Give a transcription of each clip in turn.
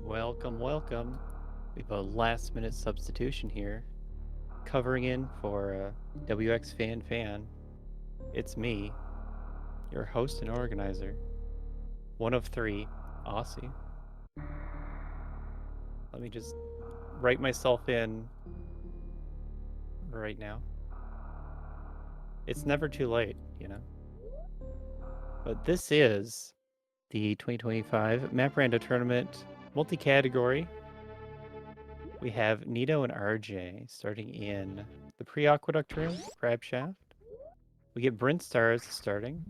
Welcome, welcome. We have a last minute substitution here. Covering in for WX Fan. It's me, your host and organizer. One of three, Aussie. Let me just write myself in right now. It's never too late, you know? But this is the 2025 Map Rando Tournament Multicategory. We have Nito and RJ starting in the pre-aqueduct room, Crab Shaft. We get Brent Stars starting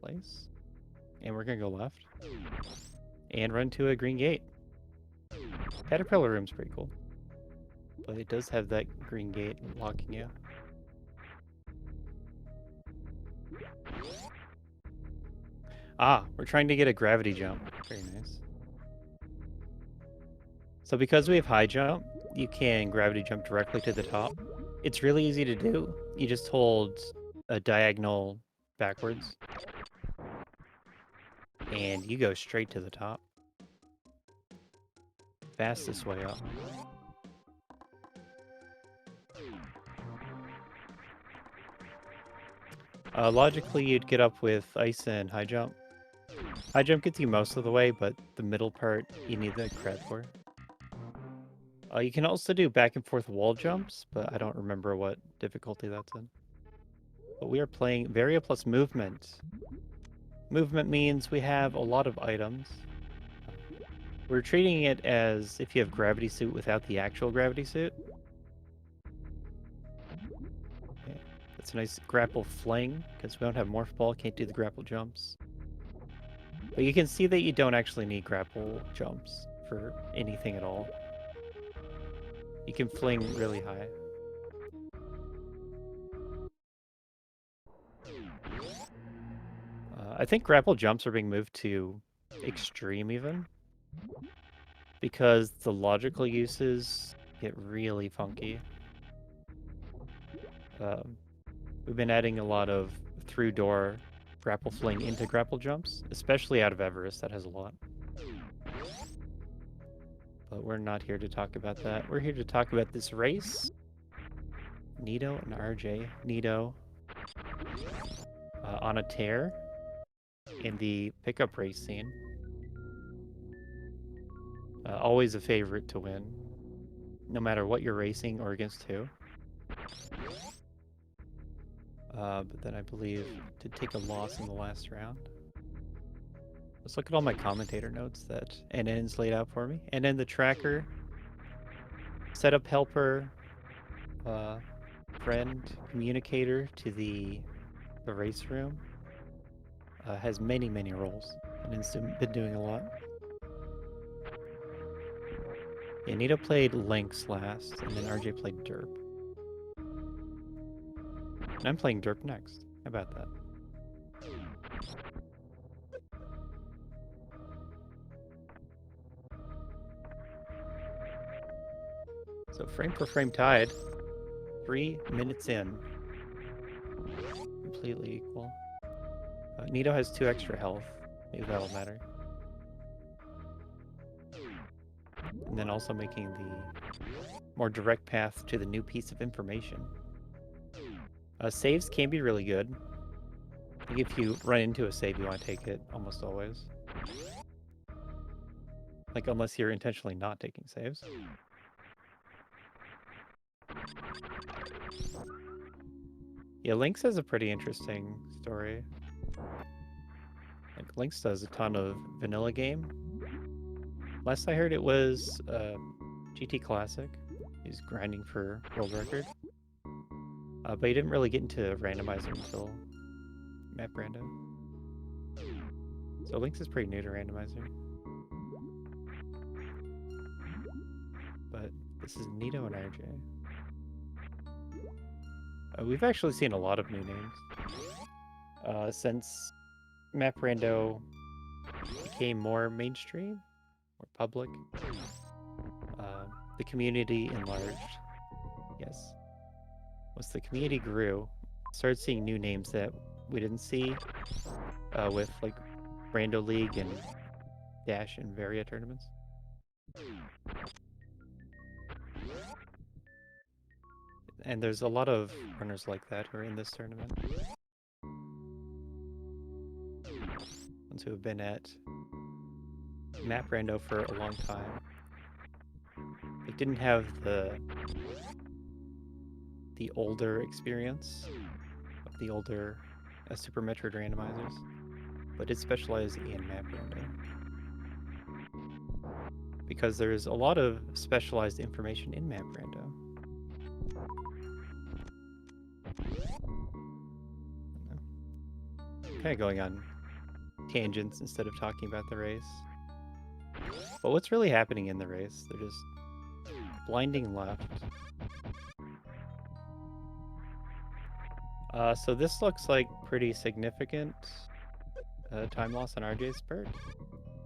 place. And we're gonna go left. And run to a green gate. Caterpillar room's pretty cool. But it does have that green gate locking you. Ah, we're trying to get a gravity jump. Very nice. So because we have high jump, you can gravity jump directly to the top. It's really easy to do. You just hold a diagonal backwards. And you go straight to the top. Fastest way up. Logically, you'd get up with ice and high jump. High jump gets you most of the way, but the middle part, you need the crab for. You can also do back and forth wall jumps, but I don't remember what difficulty that's in. But we are playing Varia plus movement. Movement means we have a lot of items. We're treating it as if you have gravity suit without the actual gravity suit. Okay. That's a nice grapple fling, because we don't have morph ball, can't do the grapple jumps. But you can see that you don't actually need grapple jumps for anything at all. You can fling really high. I think grapple jumps are being moved to extreme even, because the logical uses get really funky. We've been adding a lot of through door grapple fling into grapple jumps, especially out of Everest. That has a lot. But we're not here to talk about that. We're here to talk about this race. Nito and RJ. Nito on a tear in the pickup race scene. Always a favorite to win, no matter what you're racing or against who. But then I believe did take a loss in the last round. Let's look at all my commentator notes that NN's laid out for me. And then the tracker, setup helper, friend, communicator to the race room, has many roles, and has been doing a lot. Yeah, Nito played Lynx last, and then RJ played Derp. And I'm playing Derp next. How about that? So frame per frame tied. 3 minutes in. Completely equal. Nito has 2 extra health. Maybe that'll matter. And then also making the more direct path to the new piece of information. Saves can be really good. I think if you run into a save, you want to take it almost always. Like, unless you're intentionally not taking saves. Yeah, Lynx has a pretty interesting story. Like, Lynx does a ton of vanilla game. Last I heard, it was GT Classic. He's grinding for world record. But he didn't really get into randomizer until Map Rando. So Lynx is pretty new to randomizer. But this is Nito and RJ. We've actually seen a lot of new names. Since Map Rando became more mainstream, more public, the community enlarged. Yes. Once the community grew, started seeing new names that we didn't see with like Rando League and Dash and Varia tournaments. And there's a lot of runners like that who are in this tournament. Ones who have been at Map Rando for a long time. They didn't have the older experience of the older Super Metroid randomizers, but did specialize in Map Rando. Because there's a lot of specialized information in Map Rando. Kind of going on tangents instead of talking about the race. But what's really happening in the race? They're just blinding left. So this looks like pretty significant time loss on RJ's part.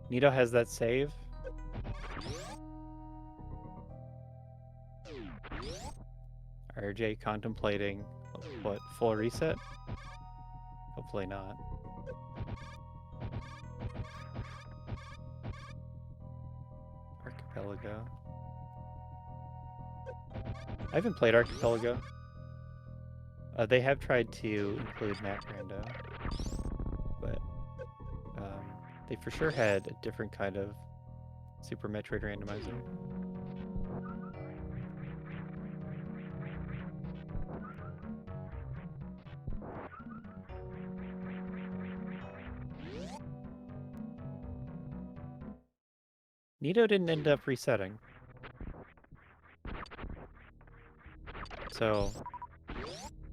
Nito has that save. RJ contemplating what, full reset? Hopefully not. Archipelago. I haven't played Archipelago. They have tried to include Map Rando, but they for sure had a different kind of Super Metroid randomizer. Nito didn't end up resetting. So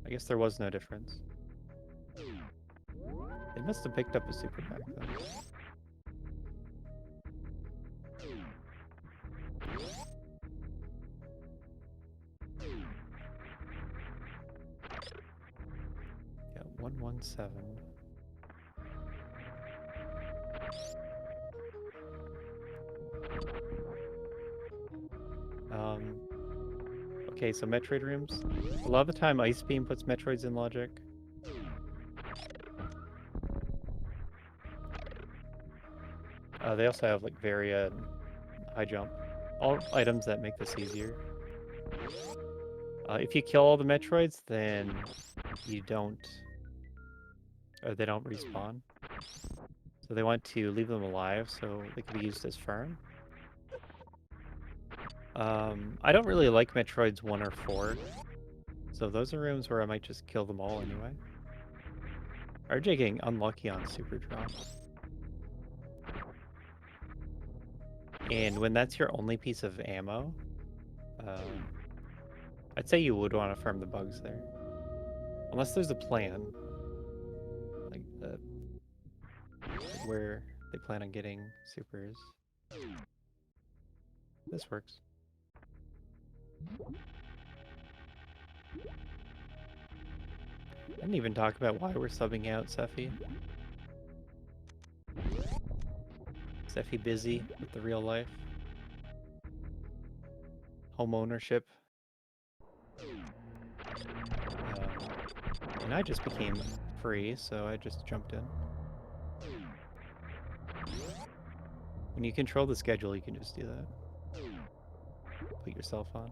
I guess there was no difference. They must have picked up a super pack then. Yeah, 117. Okay, so Metroid rooms. A lot of the time Ice Beam puts Metroids in logic. They also have like Varia and High Jump. All items that make this easier. If you kill all the Metroids, then you don't... or they don't respawn. So they want to leave them alive so they can be used as farm. I don't really like Metroids 1 or 4. So those are rooms where I might just kill them all anyway. RJ getting unlucky on super drops. And when that's your only piece of ammo, I'd say you would want to farm the bugs there. Unless there's a plan. Like where they plan on getting supers. This works. I didn't even talk about why we're subbing out Sephi. Sephi busy with the real life. Home ownership. And I just became free, so I just jumped in. When you control the schedule, you can just do that. Put yourself on.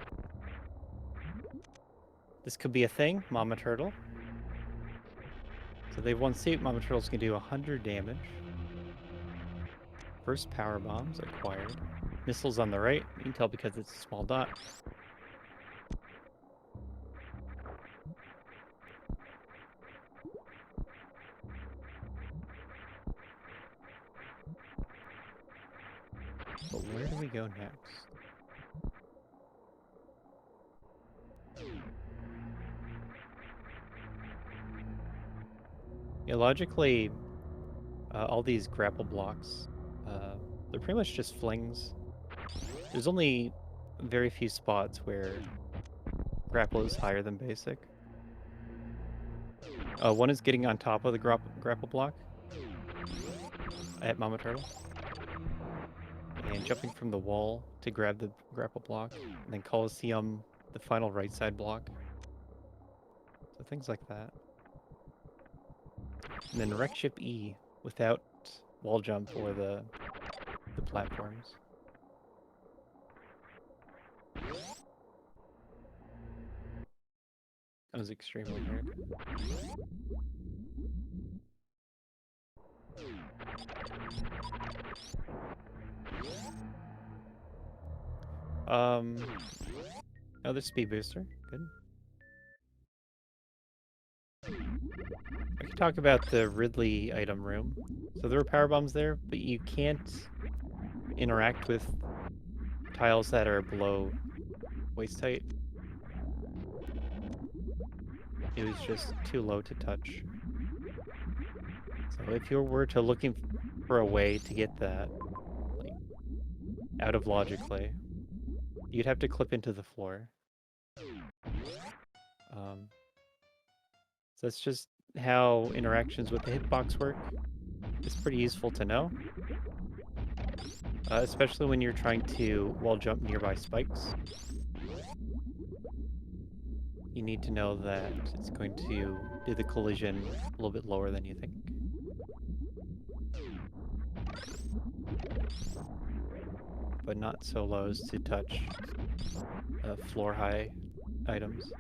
This could be a thing, Mama Turtle. So they have one suit, Mama Turtle's gonna do 100 damage. First power bombs acquired. Missiles on the right, you can tell because it's a small dot. But where do we go next? Yeah, logically, all these grapple blocks, they're pretty much just flings. There's only very few spots where grapple is higher than basic. One is getting on top of the grapple block at Mama Turtle. And jumping from the wall to grab the grapple block. And then Coliseum, the final right side block. So things like that. And then Wreck Ship E without wall jump or the platforms. That was extremely hard. Another speed booster. Good. I could talk about the Ridley item room. So there are power bombs there, but you can't interact with tiles that are below waist height. It was just too low to touch. So if you were to looking for a way to get that, like, out of logically, you'd have to clip into the floor. So that's just how interactions with the hitbox work. It's pretty useful to know. Especially when you're trying to wall jump nearby spikes. You need to know that it's going to do the collision a little bit lower than you think. But not so low as to touch floor-high items.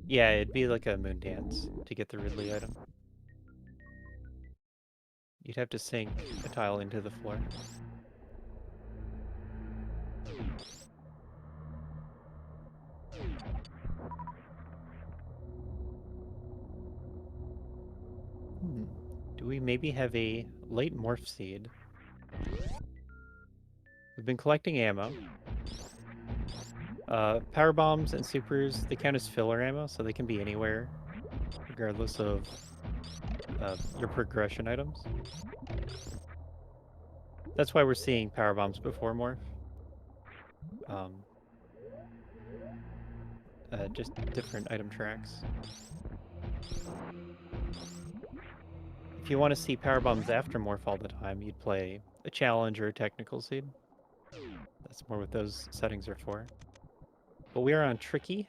Yeah, it'd be like a moon dance to get the Ridley item. You'd have to sink a tile into the floor. Do we maybe have a late morph seed? We've been collecting ammo. Power bombs and supers, they count as filler ammo, so they can be anywhere, regardless of your progression items. That's why we're seeing power bombs before morph. Just different item tracks. If you want to see power bombs after morph all the time, you'd play a challenge or a technical seed. That's more what those settings are for. But we are on Tricky.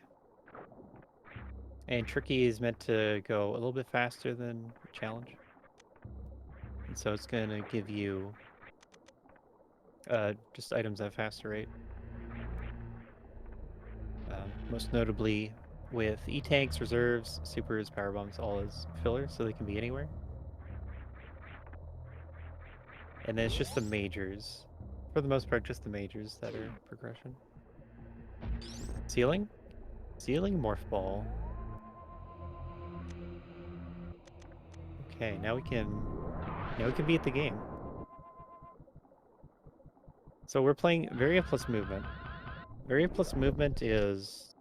And Tricky is meant to go a little bit faster than Challenge. And so it's going to give you just items at a faster rate. Most notably with E-Tanks, Reserves, Supers, Power Bombs, all as filler, so they can be anywhere. And then it's just the majors. For the most part, just the majors that are progression. Ceiling? Ceiling Morph Ball. Okay, now we can beat the game. So we're playing Varia plus Movement. Varia plus Movement is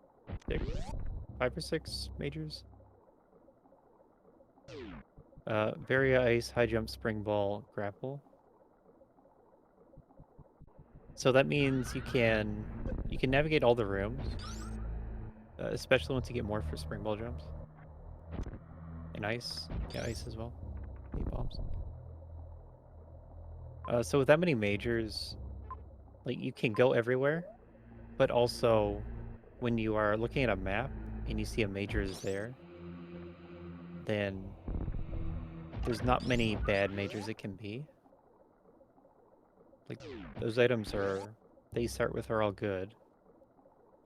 5 or 6 majors. Varia Ice, High Jump, Spring Ball, Grapple. So that means you can navigate all the rooms, especially once you get more for Spring Ball jumps. And Ice, yeah, Ice as well. 8 bombs. So with that many majors, like, you can go everywhere, but also when you are looking at a map and you see a major is there, then there's not many bad majors it can be. Like, those items they start with are all good,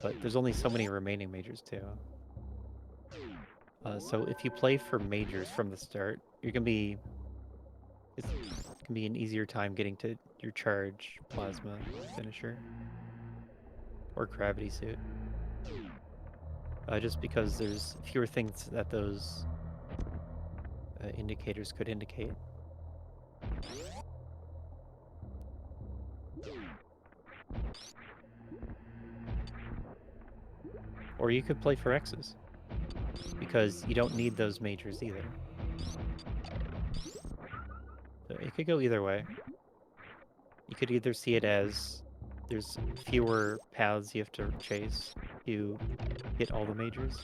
but there's only so many remaining majors too. So if you play for majors from the start, it can be an easier time getting to your charge, plasma, finisher, or gravity suit. Just because there's fewer things that those indicators could indicate. Or you could play for X's, because you don't need those majors either. So it could go either way. You could either see it as there's fewer paths you have to chase to hit all the majors,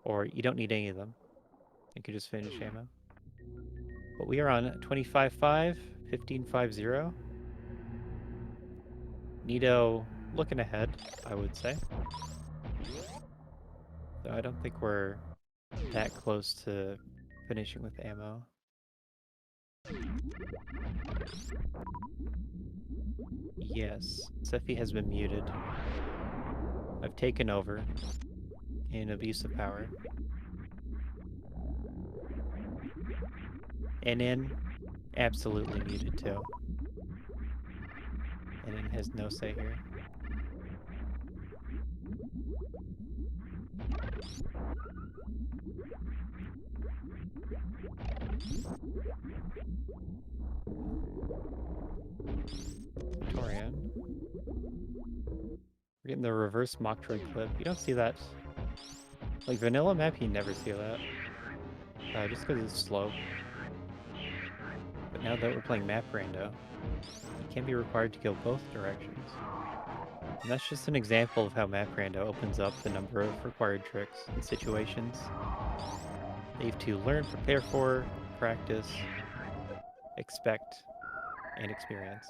or you don't need any of them. You could just finish ammo. But we are on 25-5, 15-5-0. Nito looking ahead, I would say. So I don't think we're that close to finishing with ammo. Yes, Sephi has been muted. I've taken over in abuse of power. NN, absolutely muted too. NN has no say here. Torian. We're getting the reverse Metroid clip. You don't see that. Like vanilla map, you never see that. Just because it's slow. But now that we're playing map rando, it can be required to go both directions. And that's just an example of how map rando opens up the number of required tricks and situations that you have to learn, prepare for, practice, expect, and experience.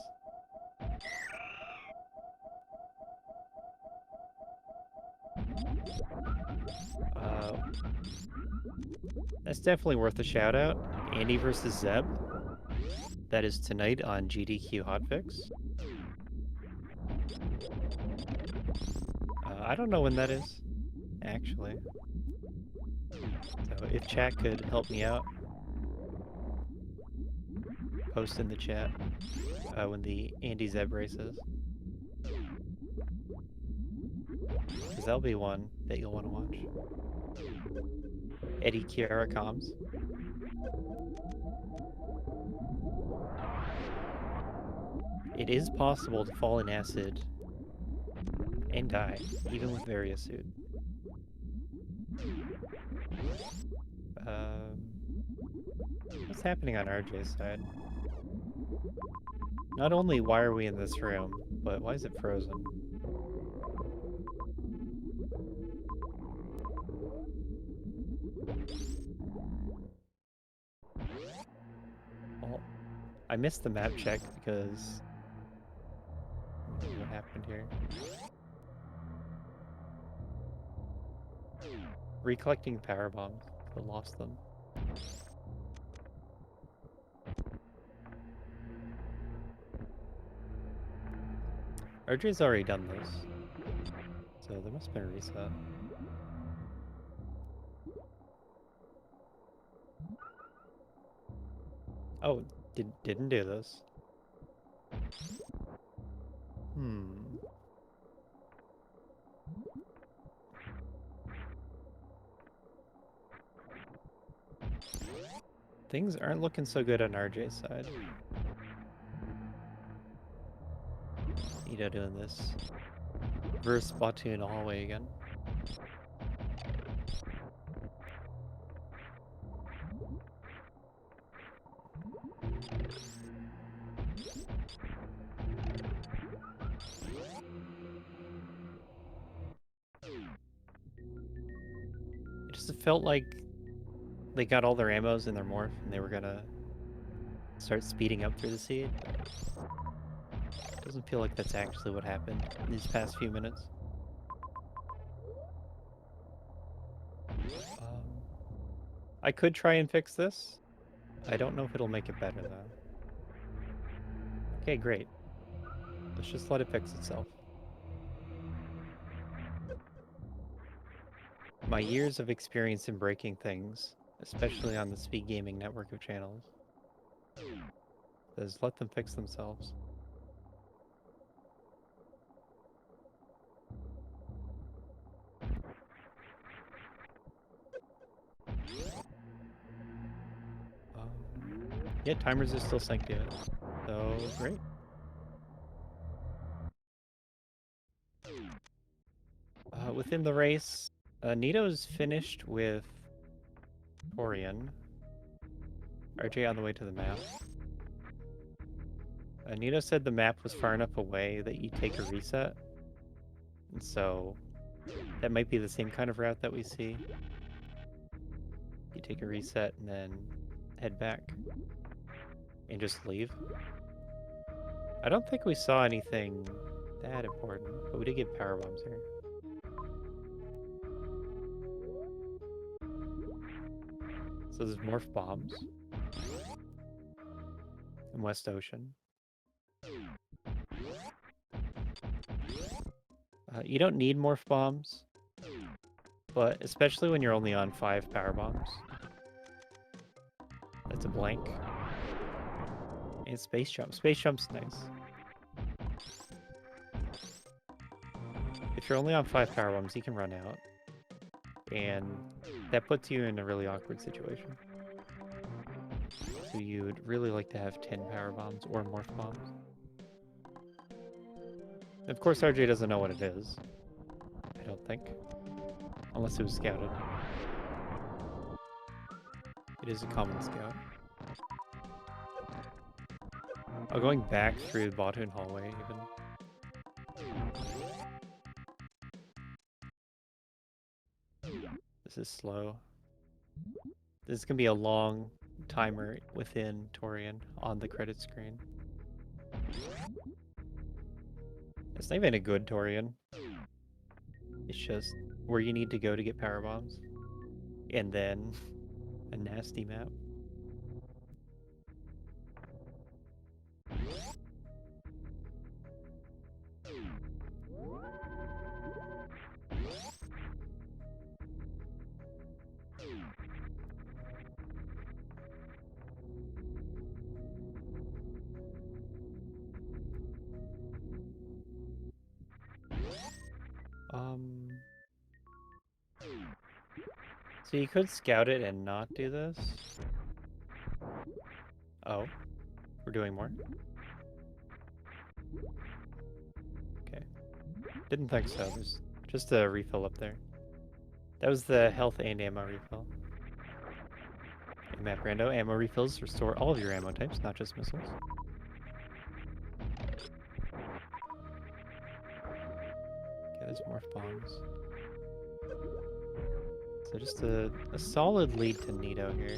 That's definitely worth a shout out. Andy versus Zeb. That is tonight on GDQ Hotfix. I don't know when that is, actually. So if chat could help me out, post in the chat when the Andy Zeb race is. Because that'll be one that you'll want to watch. Eddie Kiara comms. It is possible to fall in acid and die, even with various suit. What's happening on RJ's side? Not only why are we in this room, but why is it frozen? Well, I missed the map check because... what happened here? Recollecting power bombs, but lost them. RJ's already done this, so there must have been a reset. Oh, didn't do this. Things aren't looking so good on RJ's side. Nito doing this. Verse Batu in the hallway again. It just felt like they got all their ammos in their morph and they were gonna start speeding up through the seed. It doesn't feel like that's actually what happened in these past few minutes. I could try and fix this. I don't know if it'll make it better though. Okay, great. Let's just let it fix itself. My years of experience in breaking things, especially on the SpeedGaming network of channels, says let them fix themselves. Yeah, timers are still synced in, so great. Within the race, Nito's finished with Torian. RJ on the way to the map. Nito said the map was far enough away that you take a reset. And so that might be the same kind of route that we see. You take a reset and then head back. And just leave. I don't think we saw anything that important, but we did get power bombs here. So there's morph bombs. in West Ocean. You don't need morph bombs, but especially when you're only on 5 power bombs. That's a blank. And space jump. Space jump's nice. If you're only on 5 power bombs, you can run out. And that puts you in a really awkward situation. So you'd really like to have 10 power bombs or morph bombs. Of course, RJ doesn't know what it is. I don't think. Unless it was scouted. It is a common scout. Oh, going back through the Bottoon hallway, even. This is slow. This is gonna be a long timer within Torian on the credit screen. It's not even a good Torian. It's just where you need to go to get power bombs. And then a nasty map. So you could scout it and not do this. Oh, we're doing more? Okay. Didn't think so. There's just a refill up there. That was the health and ammo refill. In Map Rando, ammo refills restore all of your ammo types, not just missiles. Okay, there's morph bombs. So just a solid lead to Nito here.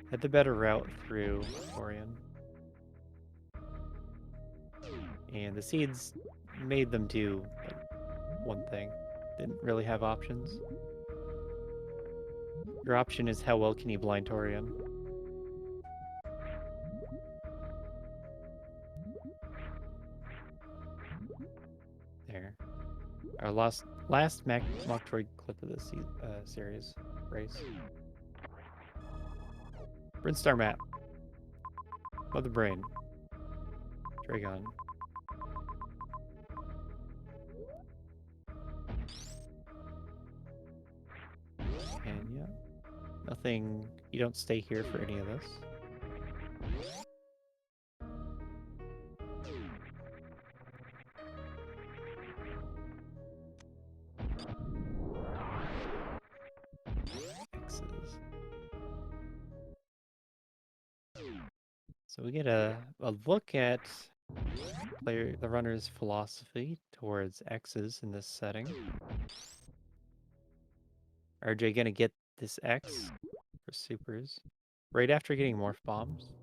Had the better route through Orion. And the seeds made them do like, one thing. Didn't really have options. Your option is how well can you blind Torian. There. Our last Metroid clip of this series race. Brinstar map. Mother Brain. Dragon. And yeah. Nothing. You don't stay here for any of this. X's. So we get a look at the runner's philosophy towards X's in this setting. RJ gonna get this X for supers right after getting morph bombs.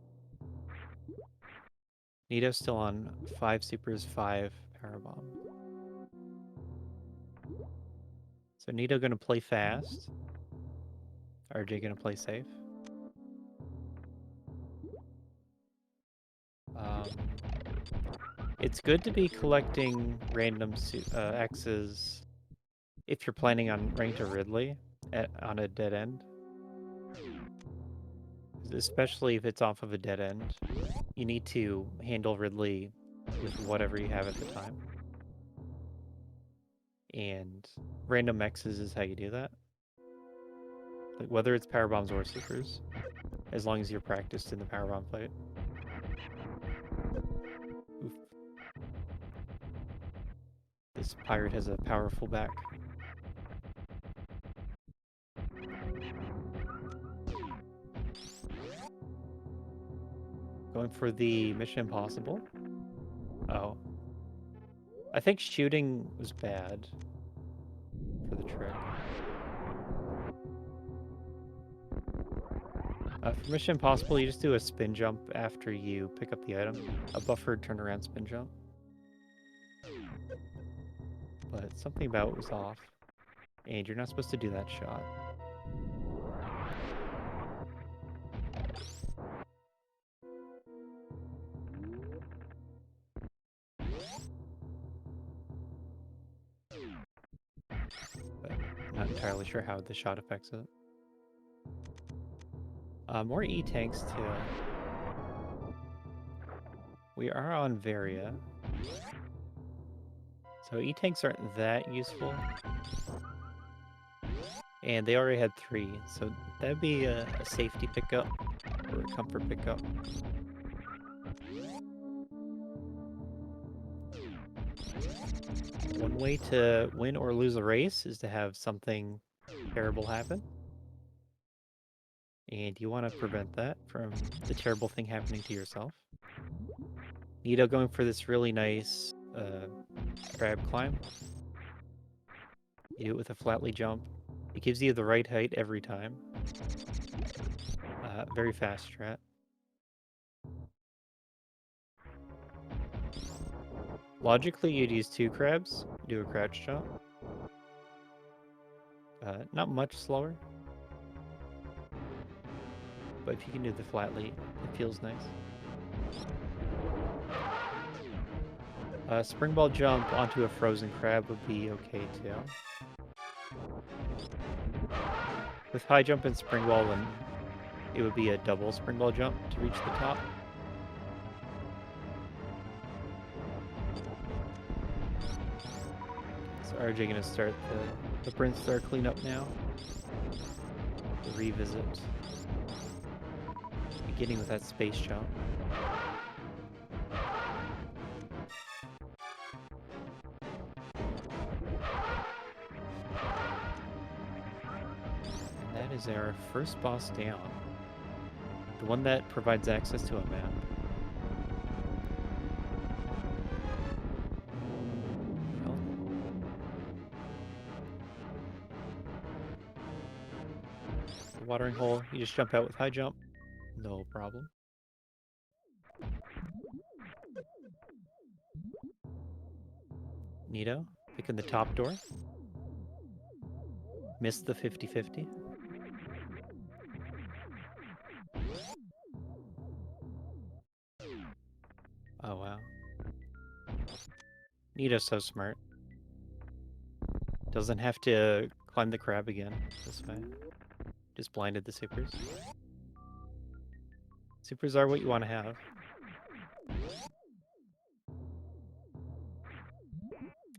Nito's still on 5 supers, 5 power bomb. So Nito gonna play fast. RJ gonna play safe. It's good to be collecting random X's if you're planning on running to Ridley on a dead end. Especially if it's off of a dead end. You need to handle Ridley with whatever you have at the time. And random X's is how you do that. Like whether it's power bombs or supers, as long as you're practiced in the power bomb fight. Oof. This pirate has a powerful back. Going for the Mission Impossible. Oh. I think shooting was bad for the trick. For Mission Impossible, you just do a spin jump after you pick up the item. A buffered turnaround spin jump. But something about it was off. And you're not supposed to do that shot. not entirely sure how the shot affects it. More E-tanks too. We are on Varia. So E-tanks aren't that useful. And they already had 3, so that'd be a safety pickup or a comfort pickup. One way to win or lose a race is to have something terrible happen. And you want to prevent that from the terrible thing happening to yourself. Nito going for this really nice crab climb. You do it with a flatly jump. It gives you the right height every time. Very fast strat. Logically, you'd use 2 crabs, do a crouch jump. Not much slower. But if you can do the flatly, it feels nice. Springball jump onto a frozen crab would be okay too. With high jump and springball, and it would be a double springball jump to reach the top. So RJ gonna start the Brintstar cleanup now. The revisit. Beginning with that space jump. And that is our first boss down. The one that provides access to a map. Watering hole, you just jump out with high jump, no problem. Nito, picking the top door. Missed the 50-50. Oh wow. Nito's so smart. Doesn't have to climb the crab again this way. Just blinded the supers. Supers are what you want to have.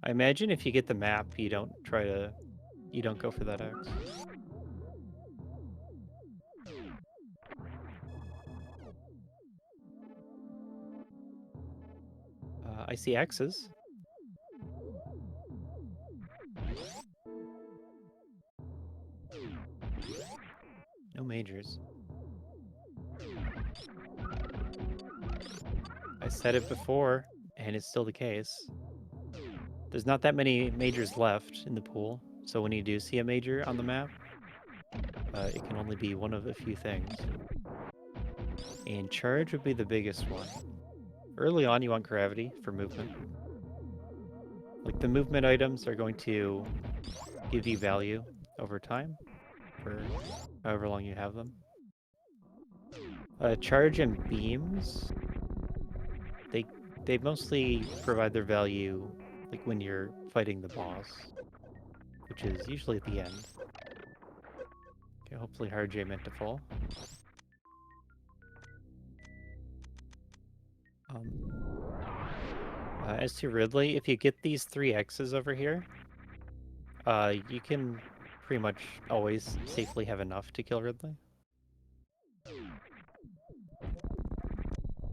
I imagine if you get the map, you don't go for that X. I see X's. No majors. I said it before, and it's still the case. There's not that many majors left in the pool, so when you do see a major on the map, it can only be one of a few things. And charge would be the biggest one. Early on, you want gravity for movement. Like, the movement items are going to give you value over time, for however long you have them. Charge and beams, they mostly provide their value like when you're fighting the boss, which is usually at the end. Okay, hopefully RJ meant to fall. As to Ridley, if you get these 3 X's over here, you can pretty much always safely have enough to kill Ridley.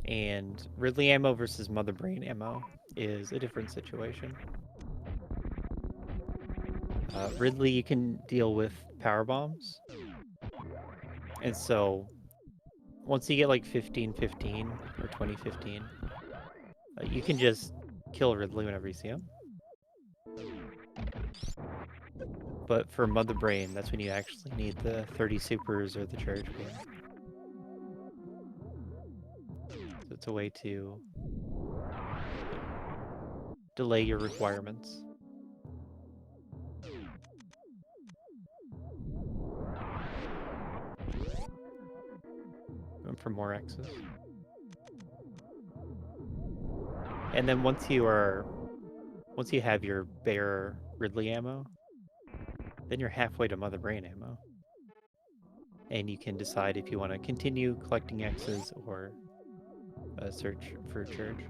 And Ridley ammo versus Mother Brain ammo is a different situation. Ridley, you can deal with power bombs. And so, once you get like 15-15 or 20-15, you can just kill Ridley whenever you see him. But for Mother Brain, that's when you actually need the 30 supers or the charge beam. So it's a way to delay your requirements. Going for more X's. And then once you have your bare Ridley ammo, then you're halfway to Mother Brain ammo. And you can decide if you want to continue collecting X's or search for a charge.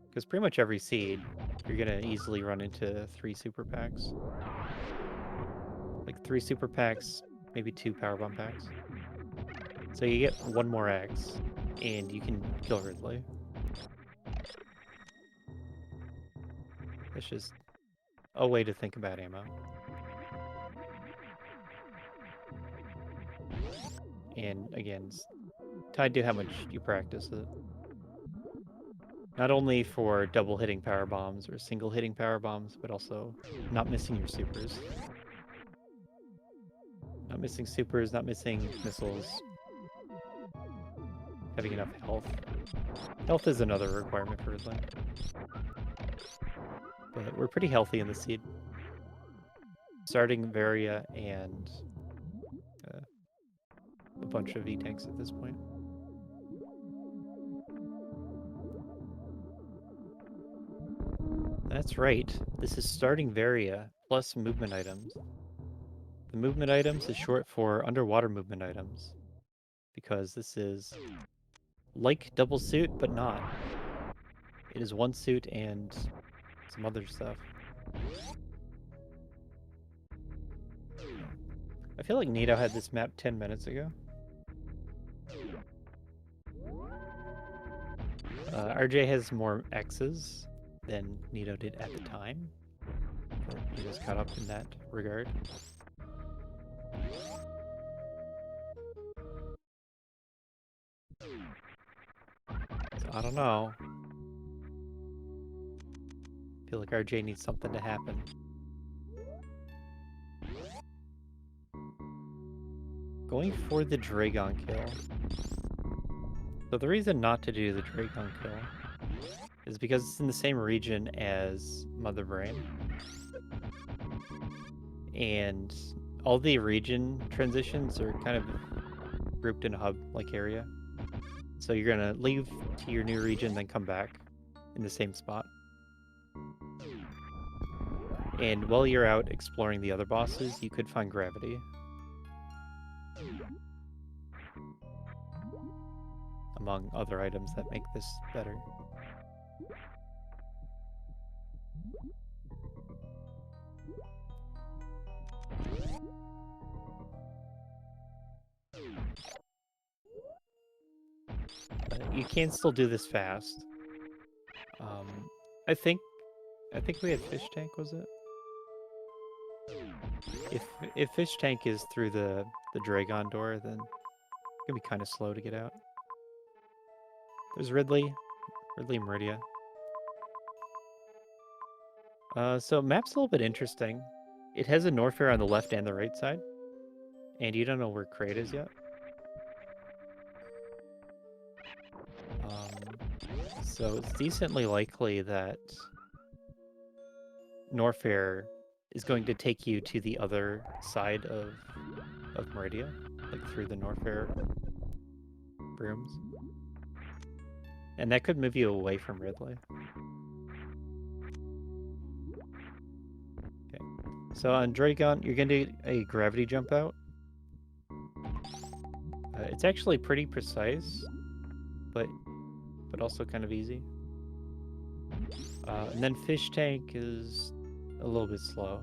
Because pretty much every seed, you're going to easily run into 3 super packs. Like 3 super packs, maybe 2 power bomb packs. So you get 1 more X, and you can kill Ridley. It's just a way to think about ammo. And again, it's tied to how much you practice it. Not only for double hitting power bombs or single hitting power bombs, but also not missing your supers. Not missing supers, not missing missiles. Having enough health. Health is another requirement for Ridley. But we're pretty healthy in the seed. Starting Varia and a bunch of V-tanks at this point. That's right. This is starting Varia plus movement items. The movement items is short for underwater movement items, because this is like double suit, but not. It is 1 suit and some other stuff. I feel like Nito had this map 10 minutes ago. RJ has more X's than Nito did at the time. But he was caught up in that regard. So I don't know. I feel like RJ needs something to happen. Going for the Dragon kill. So the reason not to do the Dragon kill is because it's in the same region as Mother Brain. And all the region transitions are kind of grouped in a hub-like area. So you're gonna leave to your new region, then come back in the same spot. And while you're out exploring the other bosses, you could find gravity. Among other items that make this better. But you can still do this fast. I think we had Fish Tank, was it? If Fish Tank is through the Dragon door, then it's gonna be kind of slow to get out. There's Ridley and Meridia. So map's a little bit interesting. It has a Norfair on the left and the right side, and you don't know where Crate is yet. So it's decently likely that Norfair is going to take you to the other side of Meridia, like through the Norfair rooms. And that could move you away from Ridley. Okay. So on Dragon, you're going to do a gravity jump out. It's actually pretty precise, but also kind of easy. And then Fish Tank is a little bit slow.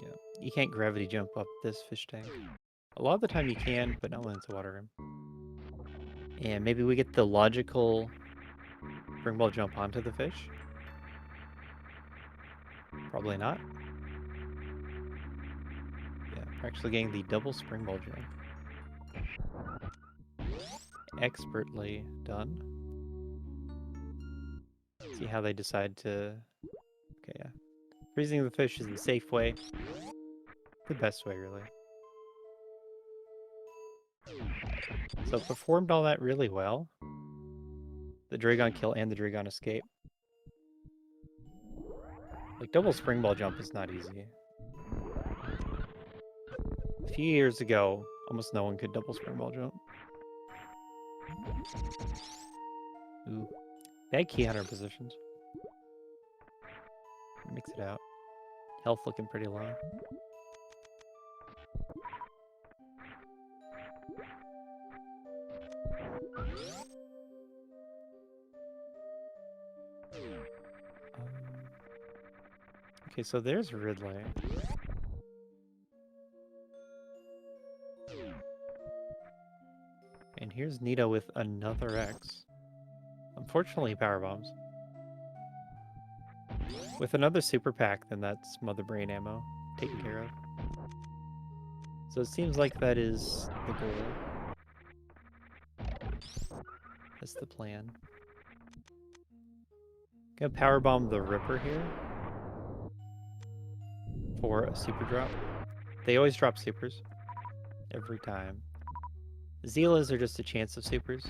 Yeah, you can't gravity jump up this Fish Tank. A lot of the time you can, but not when it's a water room. And maybe we get the logical spring ball jump onto the fish. Probably not. Yeah, we're actually getting the double spring ball jump. Expertly done. See how they decide to... Okay, yeah. Freezing the fish is the safe way. The best way, really. So performed all that really well. The Dragon kill and the Dragon escape. Like, double spring ball jump is not easy. A few years ago, Almost no one could double spring ball jump. Ooh. Bad key hunter positions. Mix it out. Health looking pretty low. Okay, so there's Ridley. And here's Nito with another X. Unfortunately, power bombs. With another super pack, then that's Mother Brain ammo taken care of. So it seems like that is the goal. That's the plan. Gonna power bomb the Ripper here for a super drop. They always drop supers every time. Zeelas are just a chance of supers.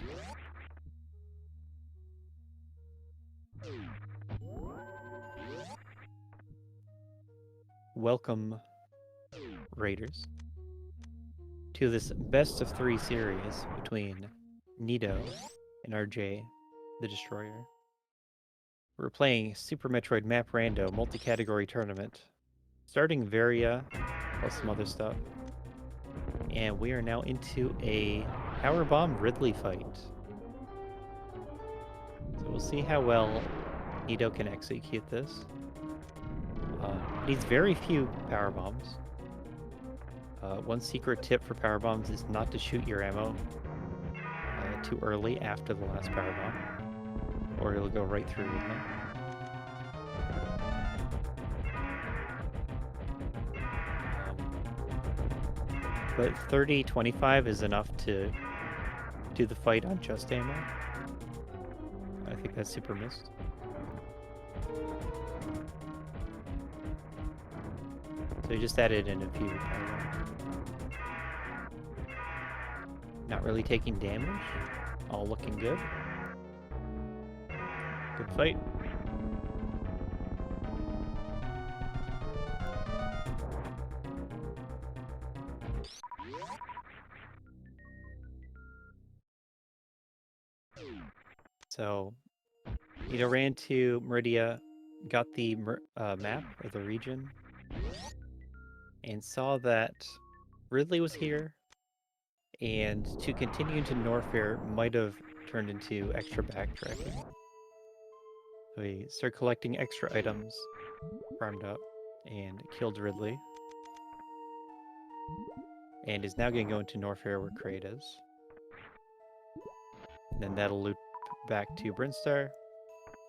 Welcome, Raiders, to this best of 3 series between Nito and RJTheDestroyer. We're playing Super Metroid Map Rando Multicategory Tournament, starting Varia plus some other stuff. And we are now into a Powerbomb Ridley fight. So we'll see how well Nito can execute this. Needs very few power bombs. One secret tip for power bombs is not to shoot your ammo too early after the last power bomb, or it'll go right through with them. But 30-25 is enough to do the fight on just ammo. I think that's super missed. So he just added in a few power bombs. Not really taking damage. All looking good. Good fight. So, Nito ran to Meridia, got the map of the region, and saw that Ridley was here, and to continue to Norfair might have turned into extra backtracking. So he started collecting extra items, farmed up, and killed Ridley. And is now going to go into Norfair where Kraid is. And then that'll loop back to Brinstar,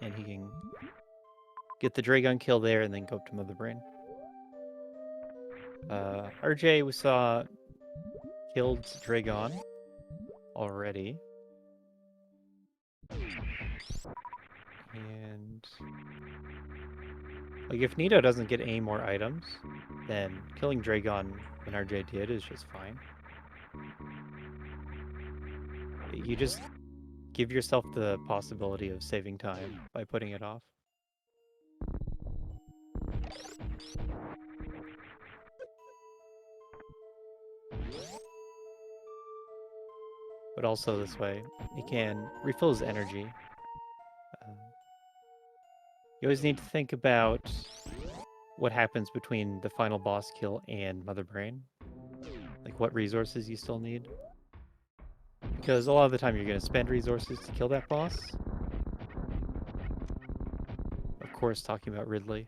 and he can get the Dragon kill there and then go up to Mother Brain. RJ, we saw, killed Dragon already. And like, if Nito doesn't get any more items, then killing Dragon when RJ did is just fine. You just give yourself the possibility of saving time by putting it off. But also this way, he can refill his energy. You always need to think about what happens between the final boss kill and Mother Brain. Like what resources you still need. Because a lot of the time you're going to spend resources to kill that boss. Of course, talking about Ridley.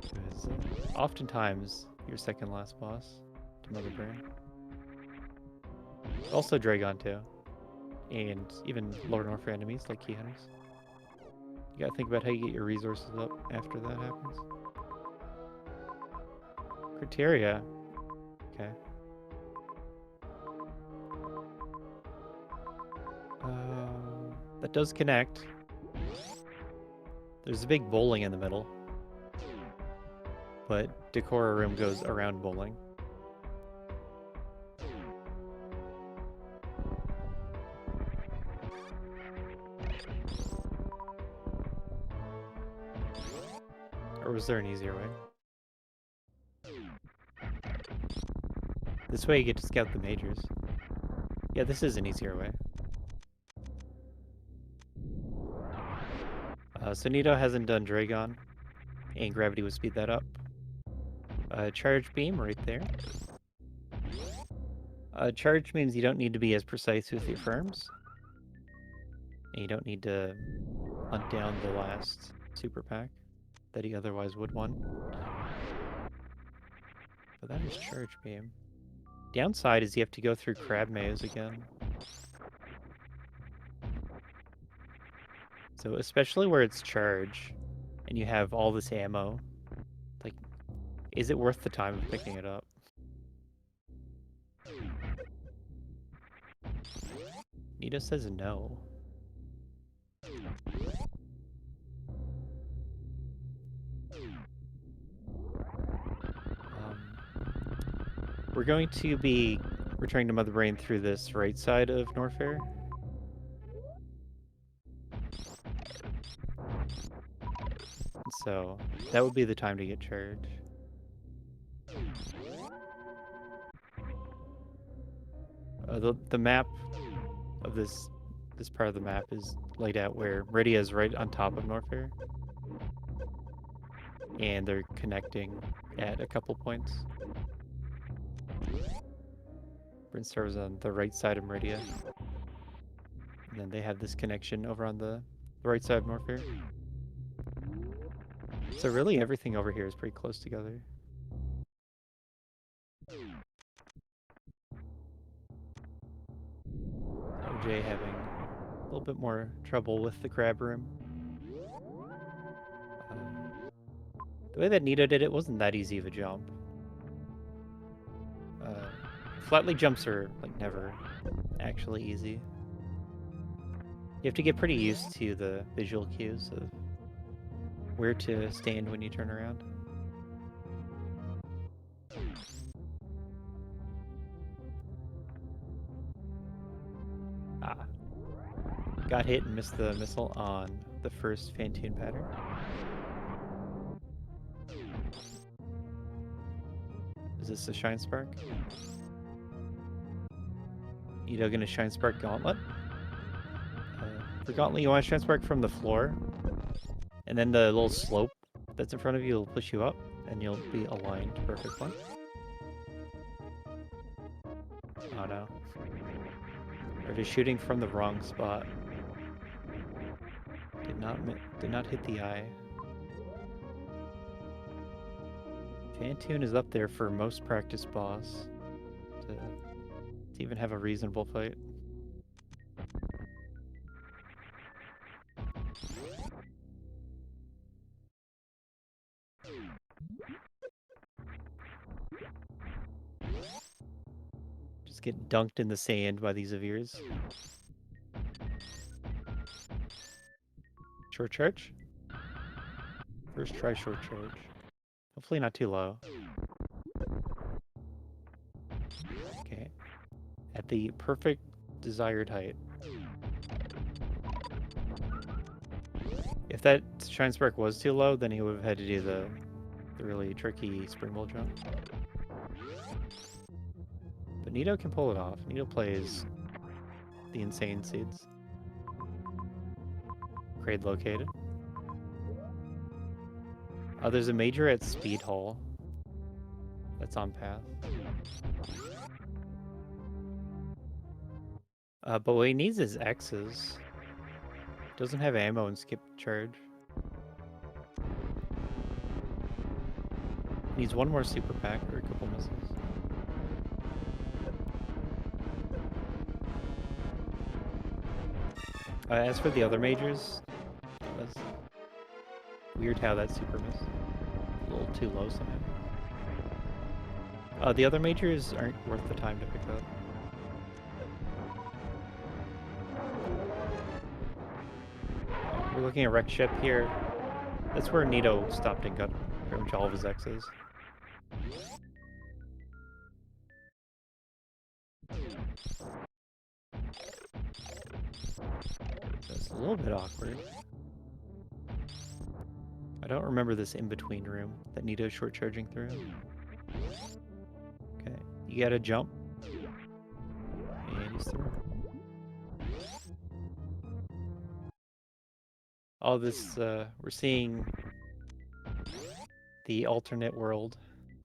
Because oftentimes your second last boss to Mother Brain. Also Dragon too. And even lower Norfair enemies like Key Hunters. You gotta think about how you get your resources up after that happens. Criteria. Okay. That does connect. There's a big bowling in the middle. But Decora Room goes around bowling. Or was there an easier way? This way you get to scout the majors. Yeah, this is an easier way. So Nito hasn't done Dragon, and Gravity would speed that up. Charge Beam right there. Charge means you don't need to be as precise with your firms. And you don't need to hunt down the last super pack that he otherwise would want. But that is Charge Beam. Downside is you have to go through Crab Maze again. So especially where it's Charge, and you have all this ammo, like, is it worth the time of picking it up? Nito says no. We're going to be returning to Mother Brain through this right side of Norfair. So that would be the time to get charged. The map of this part of the map is laid out where Meridia is right on top of Norfair. And they're connecting at a couple points. Brinstar is on the right side of Meridia. And then they have this connection over on the right side of Norfair. So really everything over here is pretty close together. OJ having a little bit more trouble with the crab room. The way that Nito did it wasn't that easy of a jump. Flatly jumps are like never actually easy. You have to get pretty used to the visual cues of where to stand when you turn around. Got hit and missed the missile on the first Phantoon pattern. Is this a Shine Spark? Nito gonna Shine Spark Gauntlet. For Gauntlet, you want to Shine Spark from the floor, and then the little slope that's in front of you will push you up, and you'll be aligned perfectly. Oh no. Or just shooting from the wrong spot. Did not hit the eye. Phantoon is up there for most practice boss to even have a reasonable fight. Just get dunked in the sand by these Avirs. Short charge? First try short charge. Hopefully not too low. Okay. At the perfect desired height. If that Shine Spark was too low, then he would have had to do the really tricky Springbolt jump. But Nito can pull it off. Nito plays the insane seeds. Grade located. There's a major at Speed Hall. That's on path. But what he needs is X's. Doesn't have ammo and skip charge. Needs one more super pack or a couple missiles. As for the other majors, that's weird how that super missed. A little too low somehow. The other majors aren't worth the time to pick up. We're looking at Wreck Ship here. That's where Nito stopped and got pretty much all of his X's. That's a little bit awkward. I don't remember this in-between room that Nito's short charging through. Okay, you You gotta jump. And he's through. All this, we're seeing the alternate world,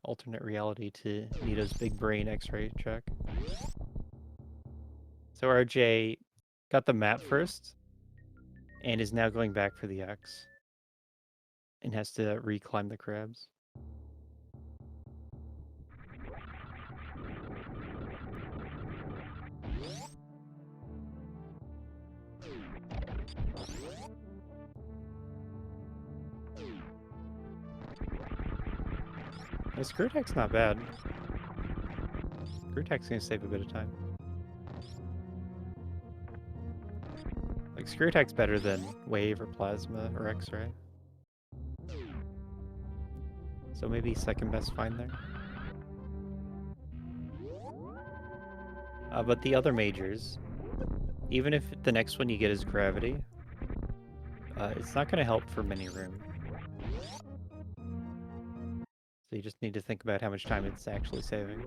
alternate reality to Nito's big brain X-ray check. So RJ got the map first, and is now going back for the X. And has to reclimb the crabs. The screw attack's not bad. Screw attack's gonna save a bit of time. Like, screw attack's better than wave or plasma or X-ray. So maybe second best find there. But the other majors, even if the next one you get is gravity, it's not gonna help for mini room. So you just need to think about how much time it's actually saving.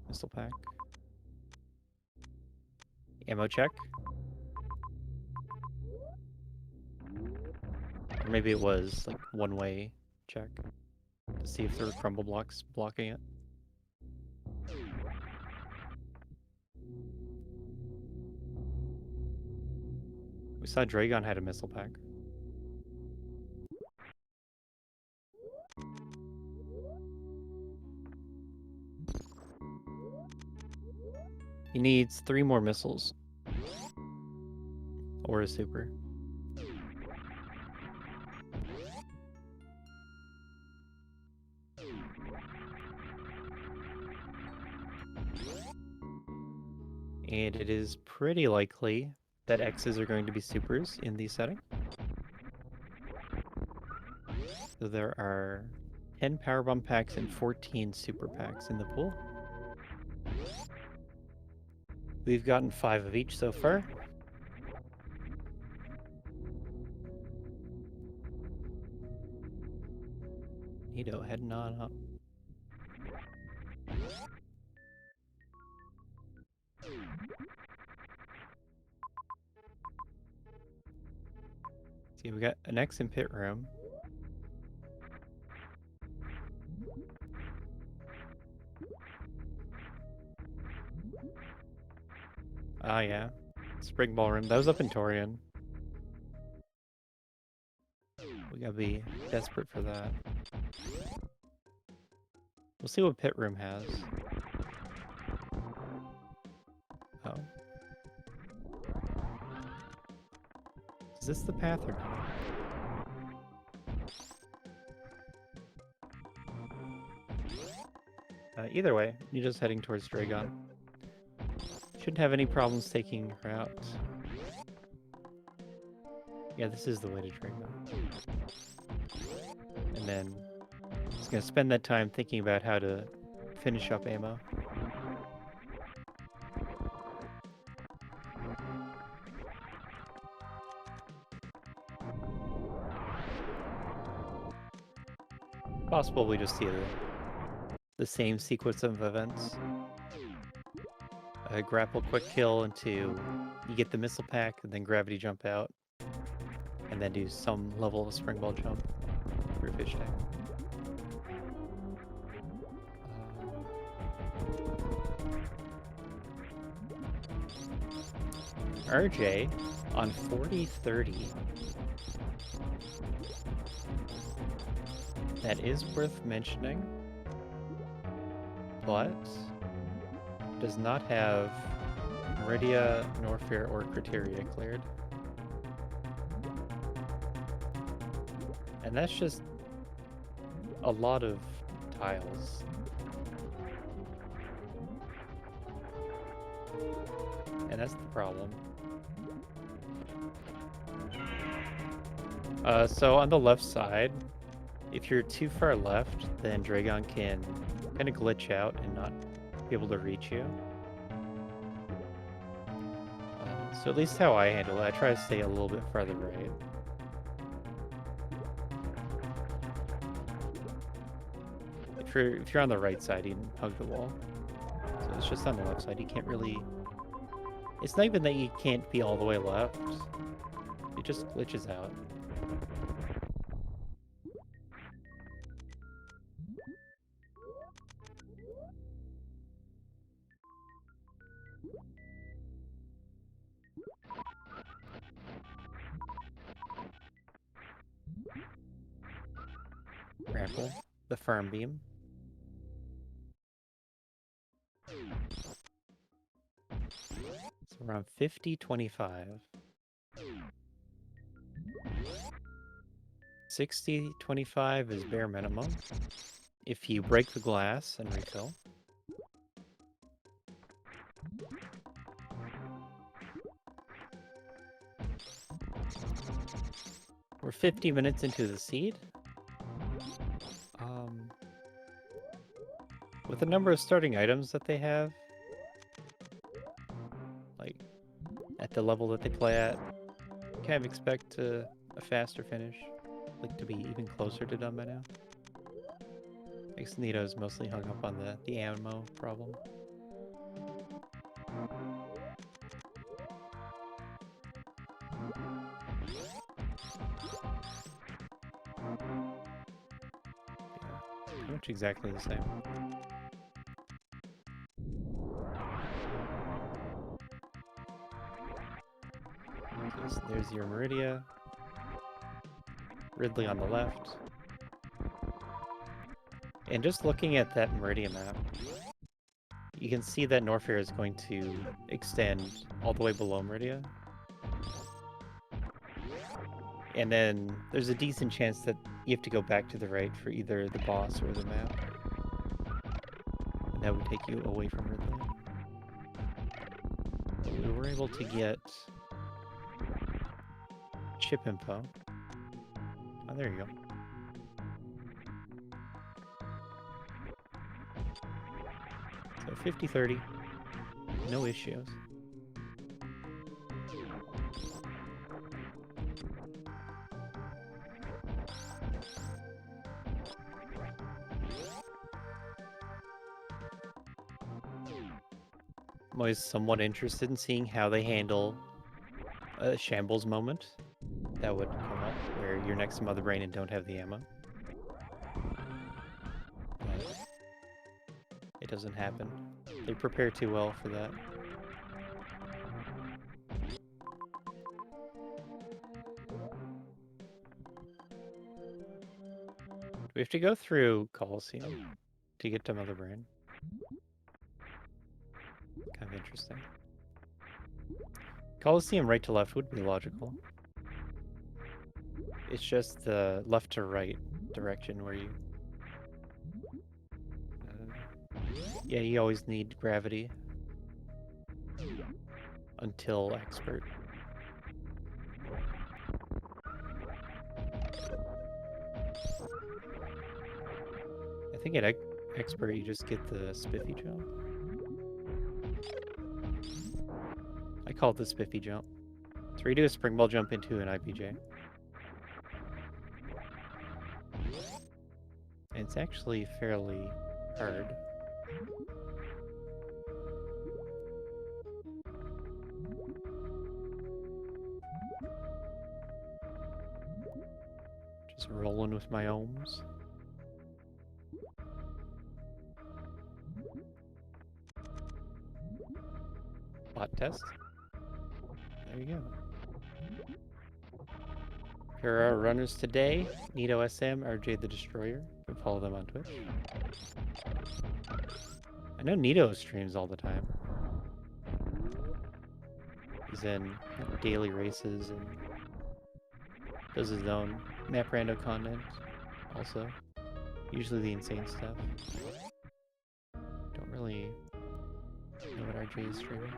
Missile pack. Ammo check. Or maybe it was like one-way check to see if there were crumble blocks blocking it. We saw Dragon had a missile pack. He needs 3 more missiles. Or a super. And it is pretty likely that X's are going to be supers in the setting. So there are 10 power bomb packs and 14 super packs in the pool. We've gotten 5 of each so far. Nito heading on up. See, we got an X in pit room. Ah, yeah. Spring ballroom. That was up in Torian. We gotta be desperate for that. We'll see what pit room has. Oh. Is this the path or not? Either way, you're just heading towards Dragon. Shouldn't have any problems taking her out. Yeah, this is the way to Dragon. And then just gonna spend that time thinking about how to finish up ammo. Possible we just see the same sequence of events. A grapple quick kill into you get the missile pack, and then gravity jump out, and then do some level of spring ball jump for fish tank. RJ on 40-30. That is worth mentioning, but does not have Meridia, Norfair, or Criteria cleared. And that's just a lot of tiles. And that's the problem. So on the left side, if you're too far left, then Dragon can kind of glitch out and not be able to reach you. So at least how I handle it, I try to stay a little bit farther right. If if you're on the right side, you can hug the wall. So it's just on the left side. You can't really. It's not even that you can't be all the way left. It just glitches out. Grapple, the firm beam. So around 50-25. 60-25 is bare minimum. If you break the glass and refill. We're 50 minutes into the seed. With the number of starting items that they have, like at the level that they play at, kind of expect a faster finish, like to be even closer to done by now. I guess Nito is mostly hung up on the ammo problem. Yeah, pretty much exactly the same. So there's your Meridia. Ridley on the left. And just looking at that Meridia map, you can see that Norfair is going to extend all the way below Meridia. And then there's a decent chance that you have to go back to the right for either the boss or the map. And that would take you away from Ridley. We were able to get chip info. Oh, there you go. So 50-30. No issues. I'm always somewhat interested in seeing how they handle a shambles moment that would come up where you're next to Mother Brain and don't have the ammo. But it doesn't happen. They prepare too well for that. Do we have to go through Coliseum to get to Mother Brain? Kind of interesting. Coliseum right to left would be logical. It's just the left to right direction where you... yeah, you always need gravity. Until expert. I think at expert you just get the spiffy jump. I call it the spiffy jump. So where you do a spring ball jump into an IPJ. And it's actually fairly hard. Just rolling with my ohms. Bot test. There you go. Here are our runners today. Nito SM, RJTheDestroyer. You can follow them on Twitch. I know Nito streams all the time. He's in daily races and does his own map rando content also. Usually the insane stuff. Don't really know what RJ is streaming.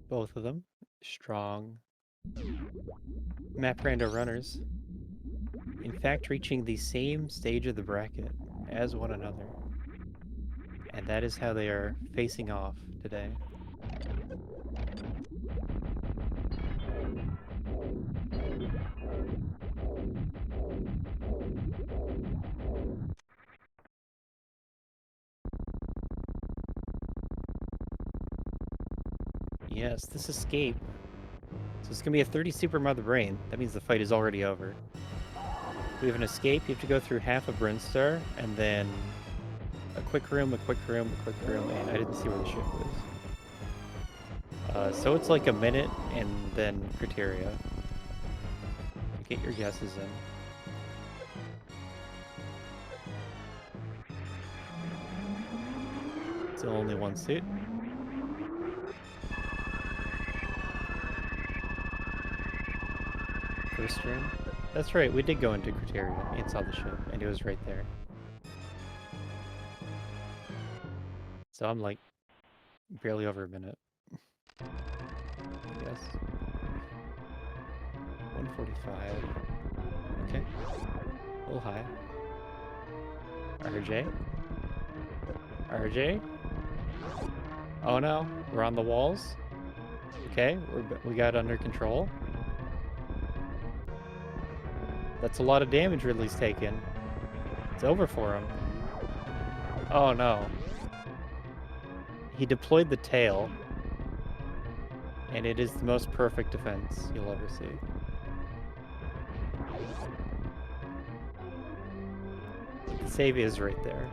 Both of them strong map rando runners. In fact, reaching the same stage of the bracket as one another. And that is how they are facing off today. Yes, this escape. So it's gonna be a 30 super mother brain. That means the fight is already over. We have an escape. You have to go through half a Brinstar, and then a quick room, a quick room, a quick room, and I didn't see where the ship was. So it's like a minute, and then criteria. Get your guesses in. Still only one suit. First room. That's right, we did go into criteria and saw the ship, and it was right there. So I'm like barely over a minute, I guess. 145. Okay. A little high. RJ? RJ? Oh no, we're on the walls. Okay, we got it under control. That's a lot of damage Ridley's taken. It's over for him. Oh no. He deployed the tail, and it is the most perfect defense you'll ever see. The save is right there.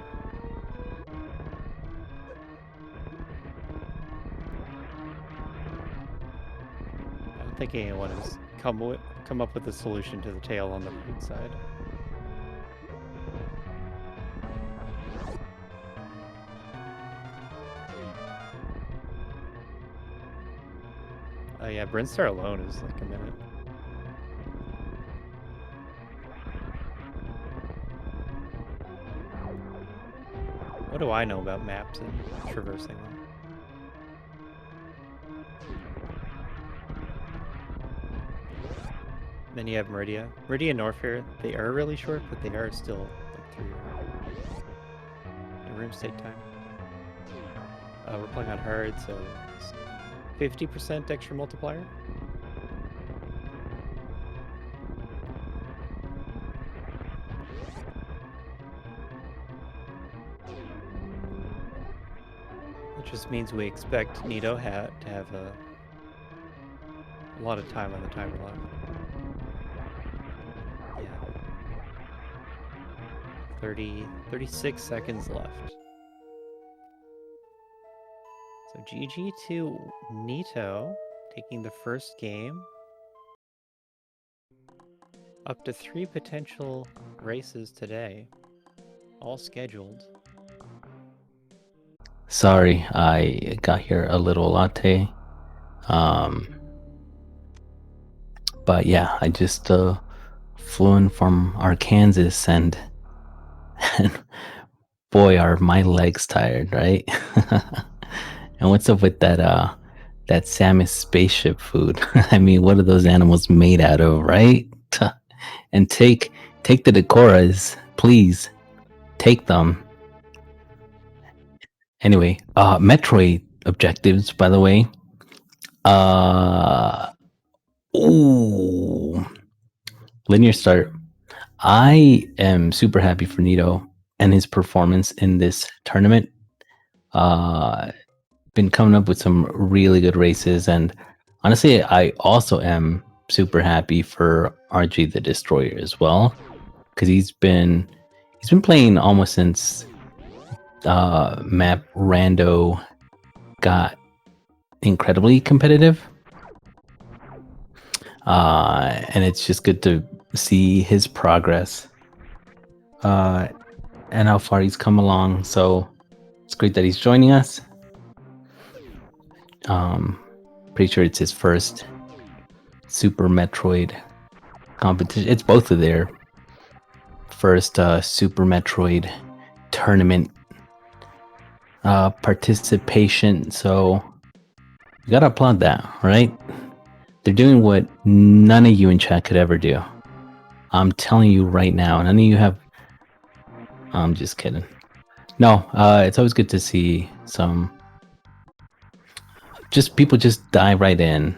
I don't think anyone has come up with a solution to the tail on the right side. Oh yeah, Brinstar alone is like a minute. What do I know about maps and traversing them? Then you have Meridia. Meridia and North here, they are really short, but they are still like 3 rooms. And rooms take time. We're playing on hard, so 50% extra multiplier. Which just means we expect Nito to have a lot of time on the timer left. Yeah. 36 seconds left. So GG to Nito, taking the first game. Up to 3 potential races today, all scheduled. Sorry, I got here a little latte. But yeah, I just flew in from Arkansas, and boy, are my legs tired, right? And what's up with that Samus spaceship food? I mean, what are those animals made out of, right? And take the Decoras, please. Take them. Anyway, Metroid objectives, by the way. Ooh. Linear start. I am super happy for Nito and his performance in this tournament. Been coming up with some really good races, and honestly, I also am super happy for RJTheDestroyer as well, because he's been playing almost since map Rando got incredibly competitive. And it's just good to see his progress and how far he's come along. So it's great that he's joining us. Pretty sure it's his first Super Metroid competition. It's both of their first Super Metroid tournament participation. So you gotta applaud that, right? They're doing what none of you in chat could ever do. I'm telling you right now, none of you have... I'm just kidding. No, it's always good to see some... people just dive right in.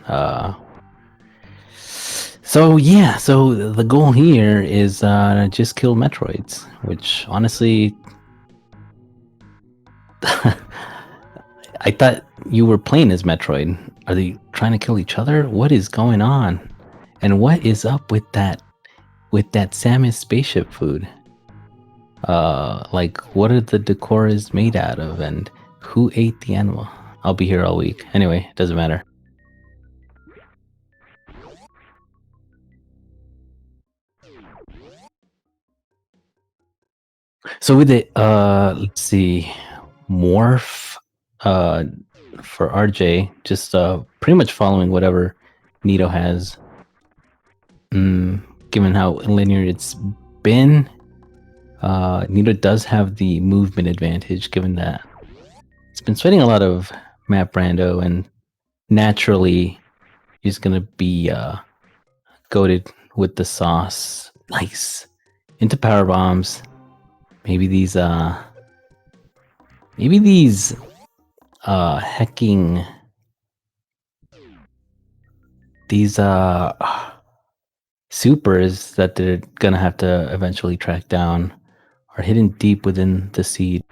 So yeah, so the goal here is just kill Metroids, which honestly... I thought you were playing as Metroid. Are they trying to kill each other? What is going on? And what is up with that Samus spaceship food? Like, what are the decors made out of, and who ate the animal? I'll be here all week. Anyway, it doesn't matter. So with it, let's see, morph, for RJ, just pretty much following whatever Nito has. Given how linear it's been, Nito does have the movement advantage, given that it's been sweating a lot of map rando, and naturally he's gonna be goated with the sauce. Nice into power bombs. Maybe these hecking, these supers that they're gonna have to eventually track down are hidden deep within the seed.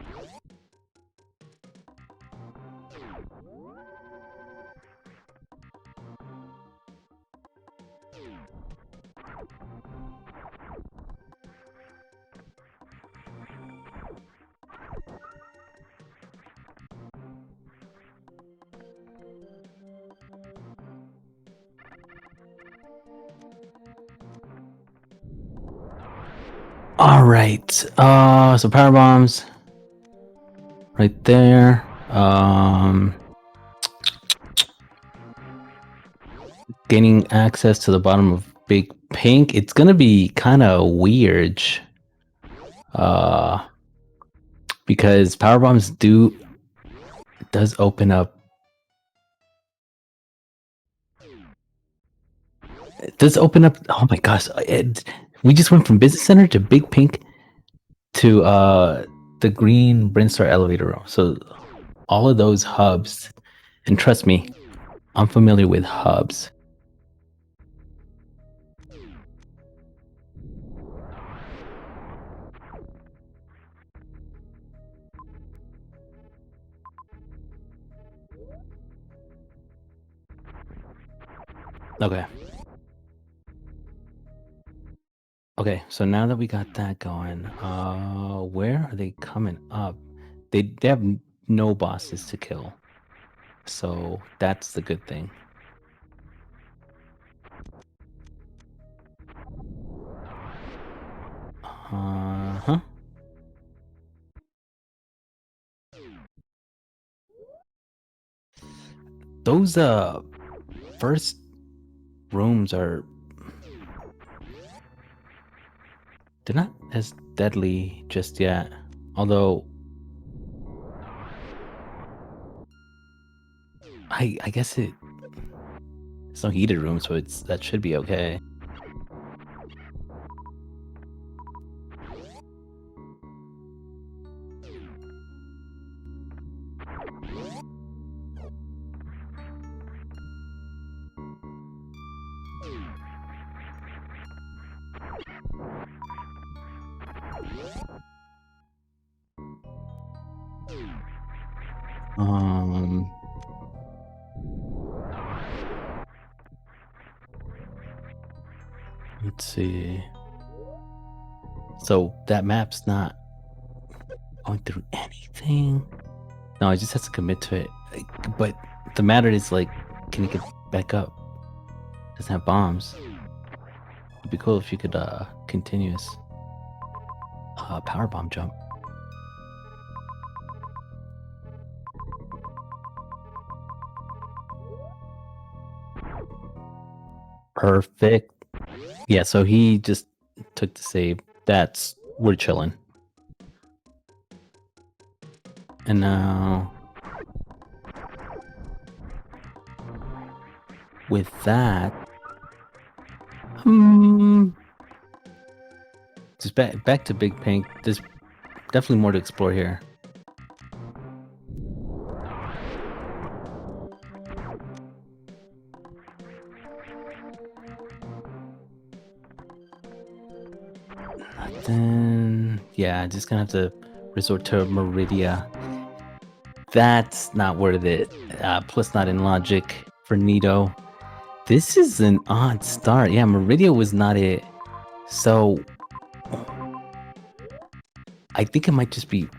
All right. So power bombs right there. Gaining access to the bottom of Big Pink. It's gonna be kind of weird. Because power bombs does open up. It does open up. Oh my gosh! We just went from Business Center to Big Pink to the green Brinstar elevator room. So all of those hubs, and trust me, I'm familiar with hubs. Okay. Okay, so now that we got that going, where are they coming up? They have no bosses to kill, so that's the good thing. Uh-huh. Those first rooms are, they're not as deadly just yet, although I guess it's no heated room, so that should be okay. Let's see. So that map's not going through anything. No, it just has to commit to it. But the matter is, like, can you get back up? Doesn't have bombs. It'd be cool if you could continuous power bomb jump. Perfect. Yeah, so he just took the save. We're chilling. And now with that, just back to Big Pink. There's definitely more to explore here. Then yeah, just gonna have to resort to Meridia. That's not worth it. Plus not in logic for Nito. This is an odd start. Yeah, Meridia was not it. So I think it might just be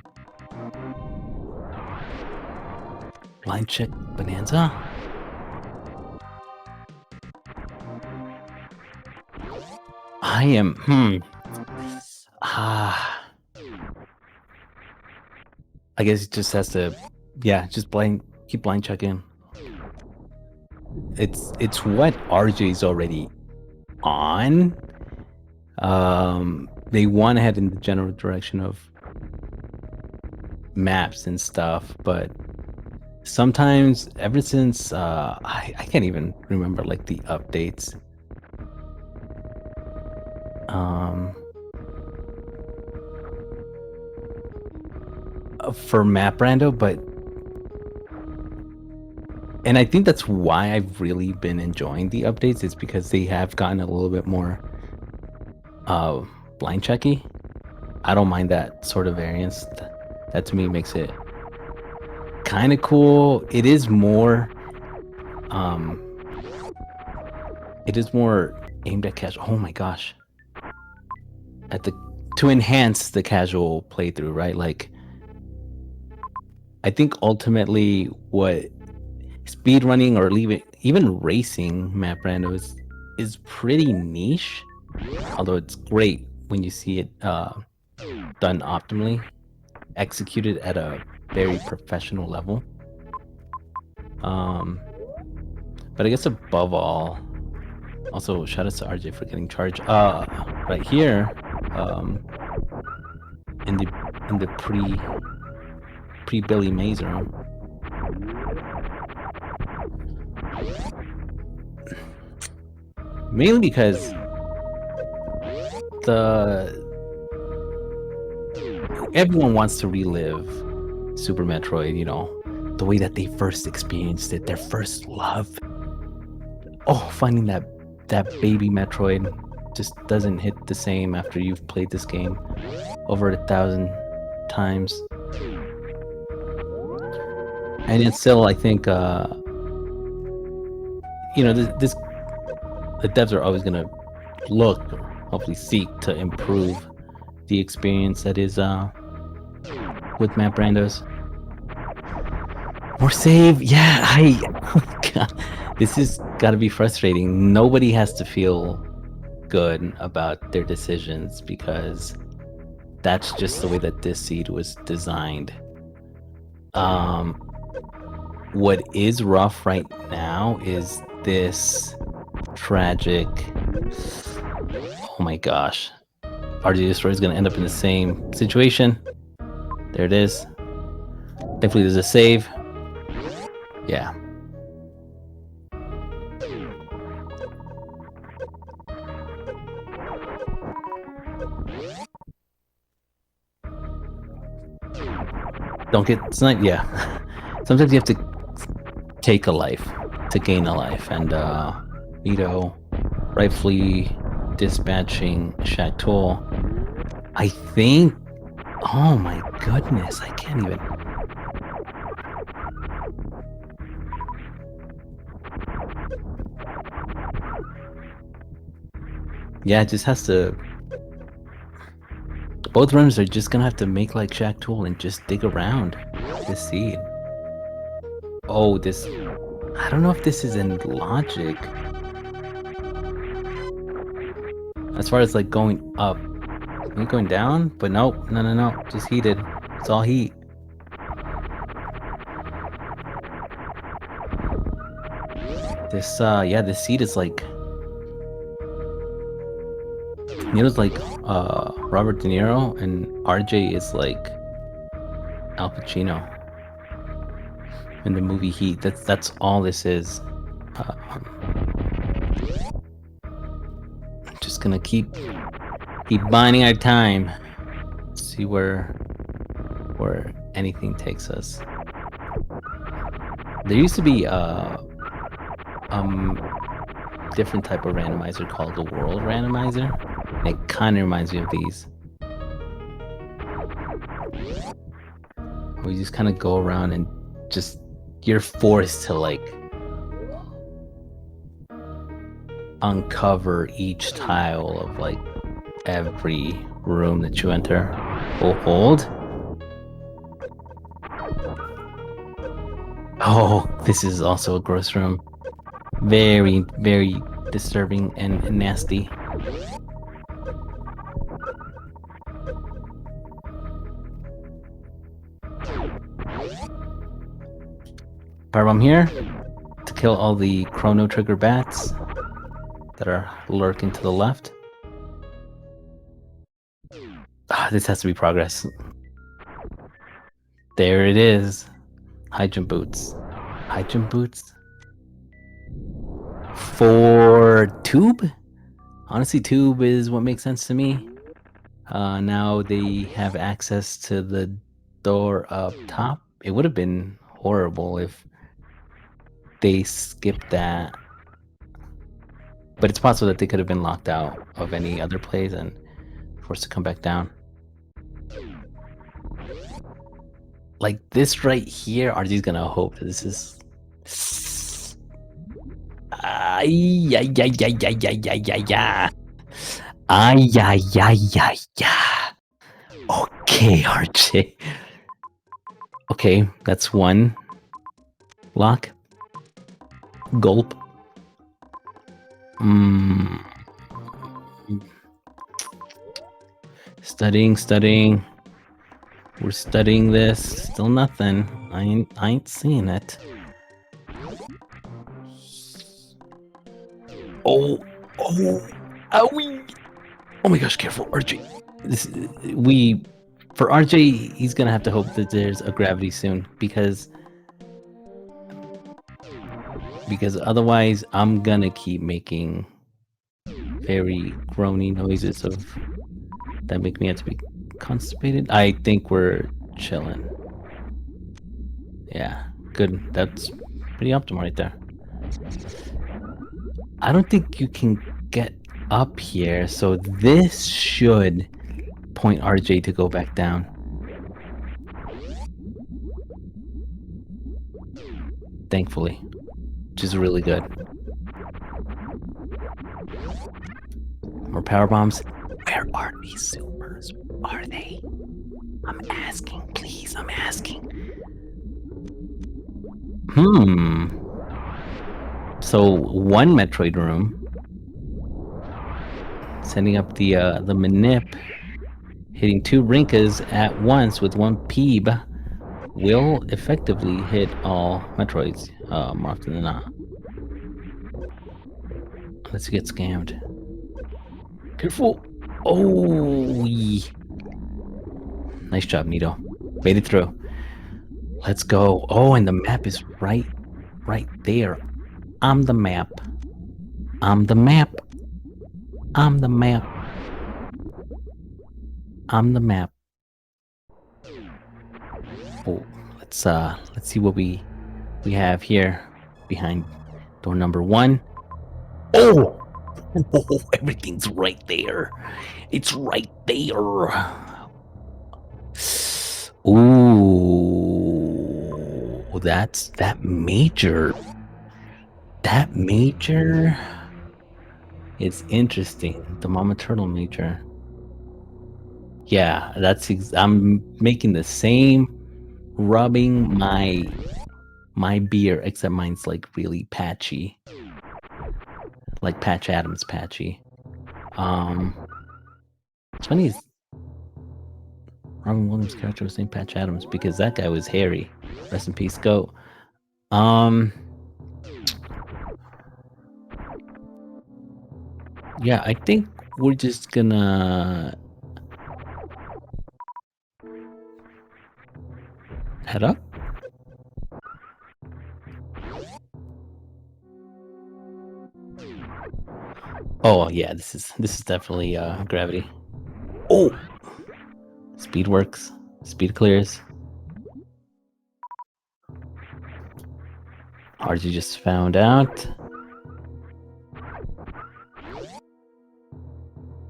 Blind Check Bonanza. I am I guess it just has to, yeah, just keep blind checking. It's what RJ's already on. They went ahead in the general direction of maps and stuff, but sometimes ever since I can't even remember like the updates. For Map Rando, and I think that's why I've really been enjoying the updates. It's because they have gotten a little bit more blind checky. I don't mind that sort of variance. That to me makes it kind of cool. It is more aimed at casual. Oh my gosh. To enhance the casual playthrough, right? Like, I think ultimately what speedrunning or even racing Map Rando is pretty niche, although it's great when you see it done optimally, executed at a very professional level. But I guess above all, also shout out to RJ for getting charged. Right here, in the pre Billy Mays room. Mainly because everyone wants to relive Super Metroid, you know, the way that they first experienced it, their first love. Oh, finding that baby Metroid just doesn't hit the same after you've played this game over 1,000 times. And it's still, I think, you know, the devs are always gonna hopefully seek to improve the experience that is with Map Randos. More save, yeah. God, this has got to be frustrating. Nobody has to feel good about their decisions because that's just the way that this seed was designed. What is rough right now is this tragic. Oh my gosh. RJTheDestroyer is going to end up in the same situation. There it is. Thankfully, there's a save. Yeah. Don't get sniped. Yeah. Sometimes you have to take a life to gain a life. And Nito rightfully dispatching Shatul. I think. Oh my goodness. I can't even. Yeah, it just has to. Both runners are just gonna have to make like Shaq Tool and just dig around this seed. Oh, this. I don't know if this is in logic. As far as like going up. Are you going down? But nope. No. Just heated. It's all heat. This, yeah, this seed is like. Nito's like Robert De Niro, and RJ is like Al Pacino in the movie Heat. That's all this is. Just gonna keep biding our time. See where anything takes us. There used to be different type of randomizer called the World Randomizer. It kind of reminds me of these. We just kind of go around and just you're forced to like uncover each tile of like every room that you enter. Oh, hold. Oh, this is also a gross room. Very, very disturbing and nasty. But I'm here to kill all the Chrono Trigger bats that are lurking to the left. This has to be progress. There it is. High jump boots. High jump boots. For Tube? Honestly, Tube is what makes sense to me. Now they have access to the door up top. It would have been horrible if they skipped that. But it's possible that they could have been locked out of any other plays and forced to come back down. Like this right here, RG's gonna hope that this is. Ay, ay, ay, ay, ay, ay, ay, ay, ay. Ay, ay, ay, ay, ay. Okay, RJ. Okay, that's one lock. Gulp. Studying. We're studying this. Still nothing. I ain't seeing it. Oh, owie. Oh my gosh, careful, RJ. For RJ, he's gonna have to hope that there's a gravity soon because otherwise I'm gonna keep making very groany noises that make me have to be constipated. I think we're chilling. Yeah, good. That's pretty optimal right there. I don't think you can get up here, so this should point RJ to go back down. Thankfully, which is really good. More power bombs. Where are these supers? Are they? I'm asking, please. I'm asking. So one Metroid room, sending up the manip, hitting two Rinkas at once with one Peeb will effectively hit all Metroids more often than not. Let's get scammed. Careful! Oh, nice job, Nito. Made it through. Let's go. Oh, and the map is right there. I'm the map. I'm the map. I'm the map. I'm the map. Oh, let's see what we have here behind door number 1. Oh! Oh, everything's right there. It's right there. Ooh, that major. That major is interesting. The Mama Turtle major. Yeah, I'm making the same, rubbing my beer, except mine's like really patchy. Like Patch Adams patchy. It's funny is Robin Williams' character was named Patch Adams because that guy was hairy. Rest in peace, Goat. Yeah, I think we're just gonna head up. Oh yeah, this is definitely gravity. Oh, speed works. Speed clears. RG just found out.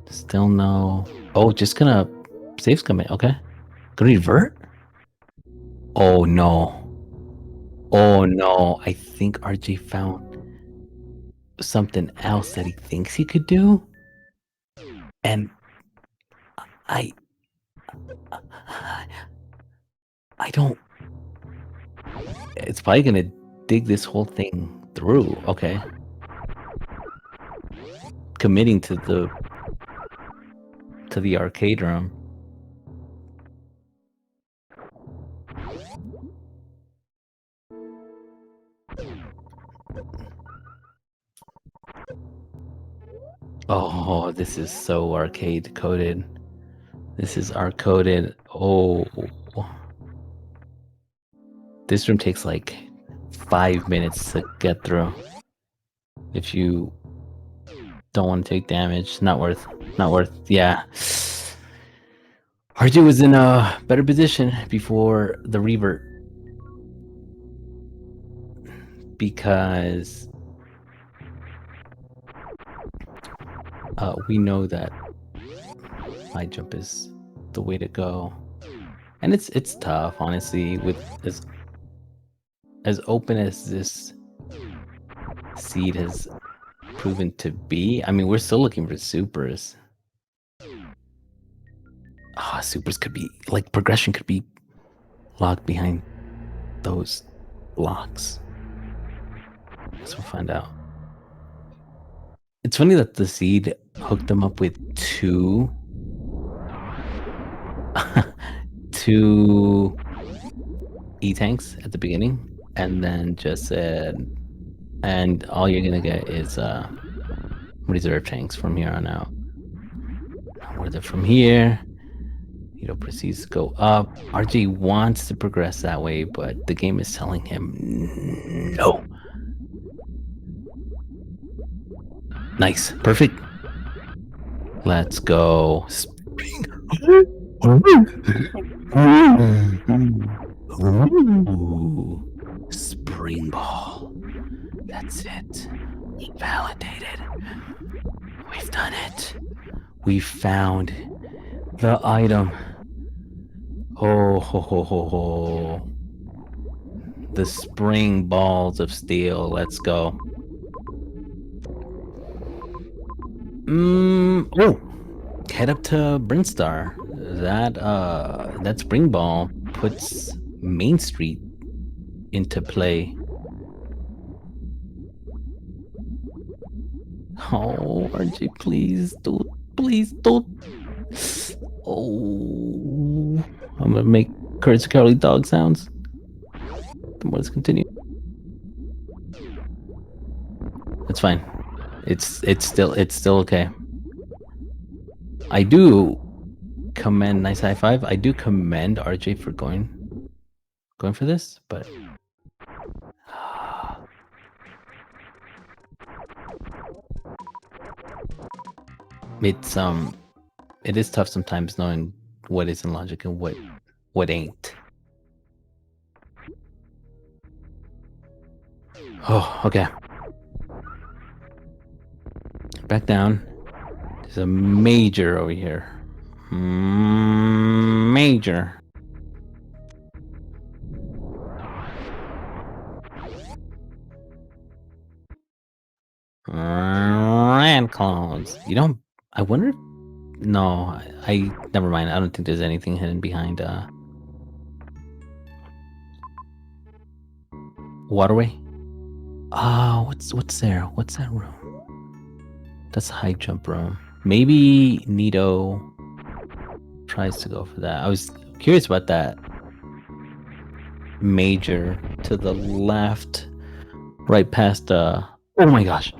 Still no. Oh, just gonna save's coming. Okay, gonna revert. Oh no. Oh no. I think RG found. something else that he thinks he could do, and I don't. It's probably gonna dig this whole thing through. Okay, committing to the arcade room. Oh, this is so arcade coded. This is coded. Oh, this room takes like 5 minutes to get through. If you don't want to take damage, not worth. Yeah. RJ was in a better position before the revert, because we know that high jump is the way to go, and it's tough, honestly, with as open as this seed has proven to be. I mean, we're still looking for supers. Supers could be like, progression could be locked behind those blocks. Guess we'll find out. It's funny that the seed hooked them up with two E-tanks at the beginning, and then just said, and all you're gonna get is reserve tanks from here on out. Where they're from here, Nito proceeds to go up. RJ wants to progress that way, but the game is telling him no. Nice, perfect. Let's go. Ooh, spring ball. That's it. Validated. We've done it. We found the item. Oh, ho, ho, ho, ho. The spring balls of steel. Let's go. Oh, head up to Brinstar. That spring ball puts Main Street into play. Oh, RJ, please don't. Oh, I'm gonna make Courage the Cowardly Dog sounds. Let's continue. It's fine. It's still okay. I do commend, nice high five. I do commend RJ for going for this, but it is tough sometimes knowing what is in logic and what ain't. Oh, okay. Back down. There's a major over here. Major. Red clouds. You don't. I wonder. No, I never mind. I don't think there's anything hidden behind waterway. What's there? What's that room? That's a high jump room. Maybe Nito tries to go for that. I was curious about that. Major to the left, right past oh my gosh,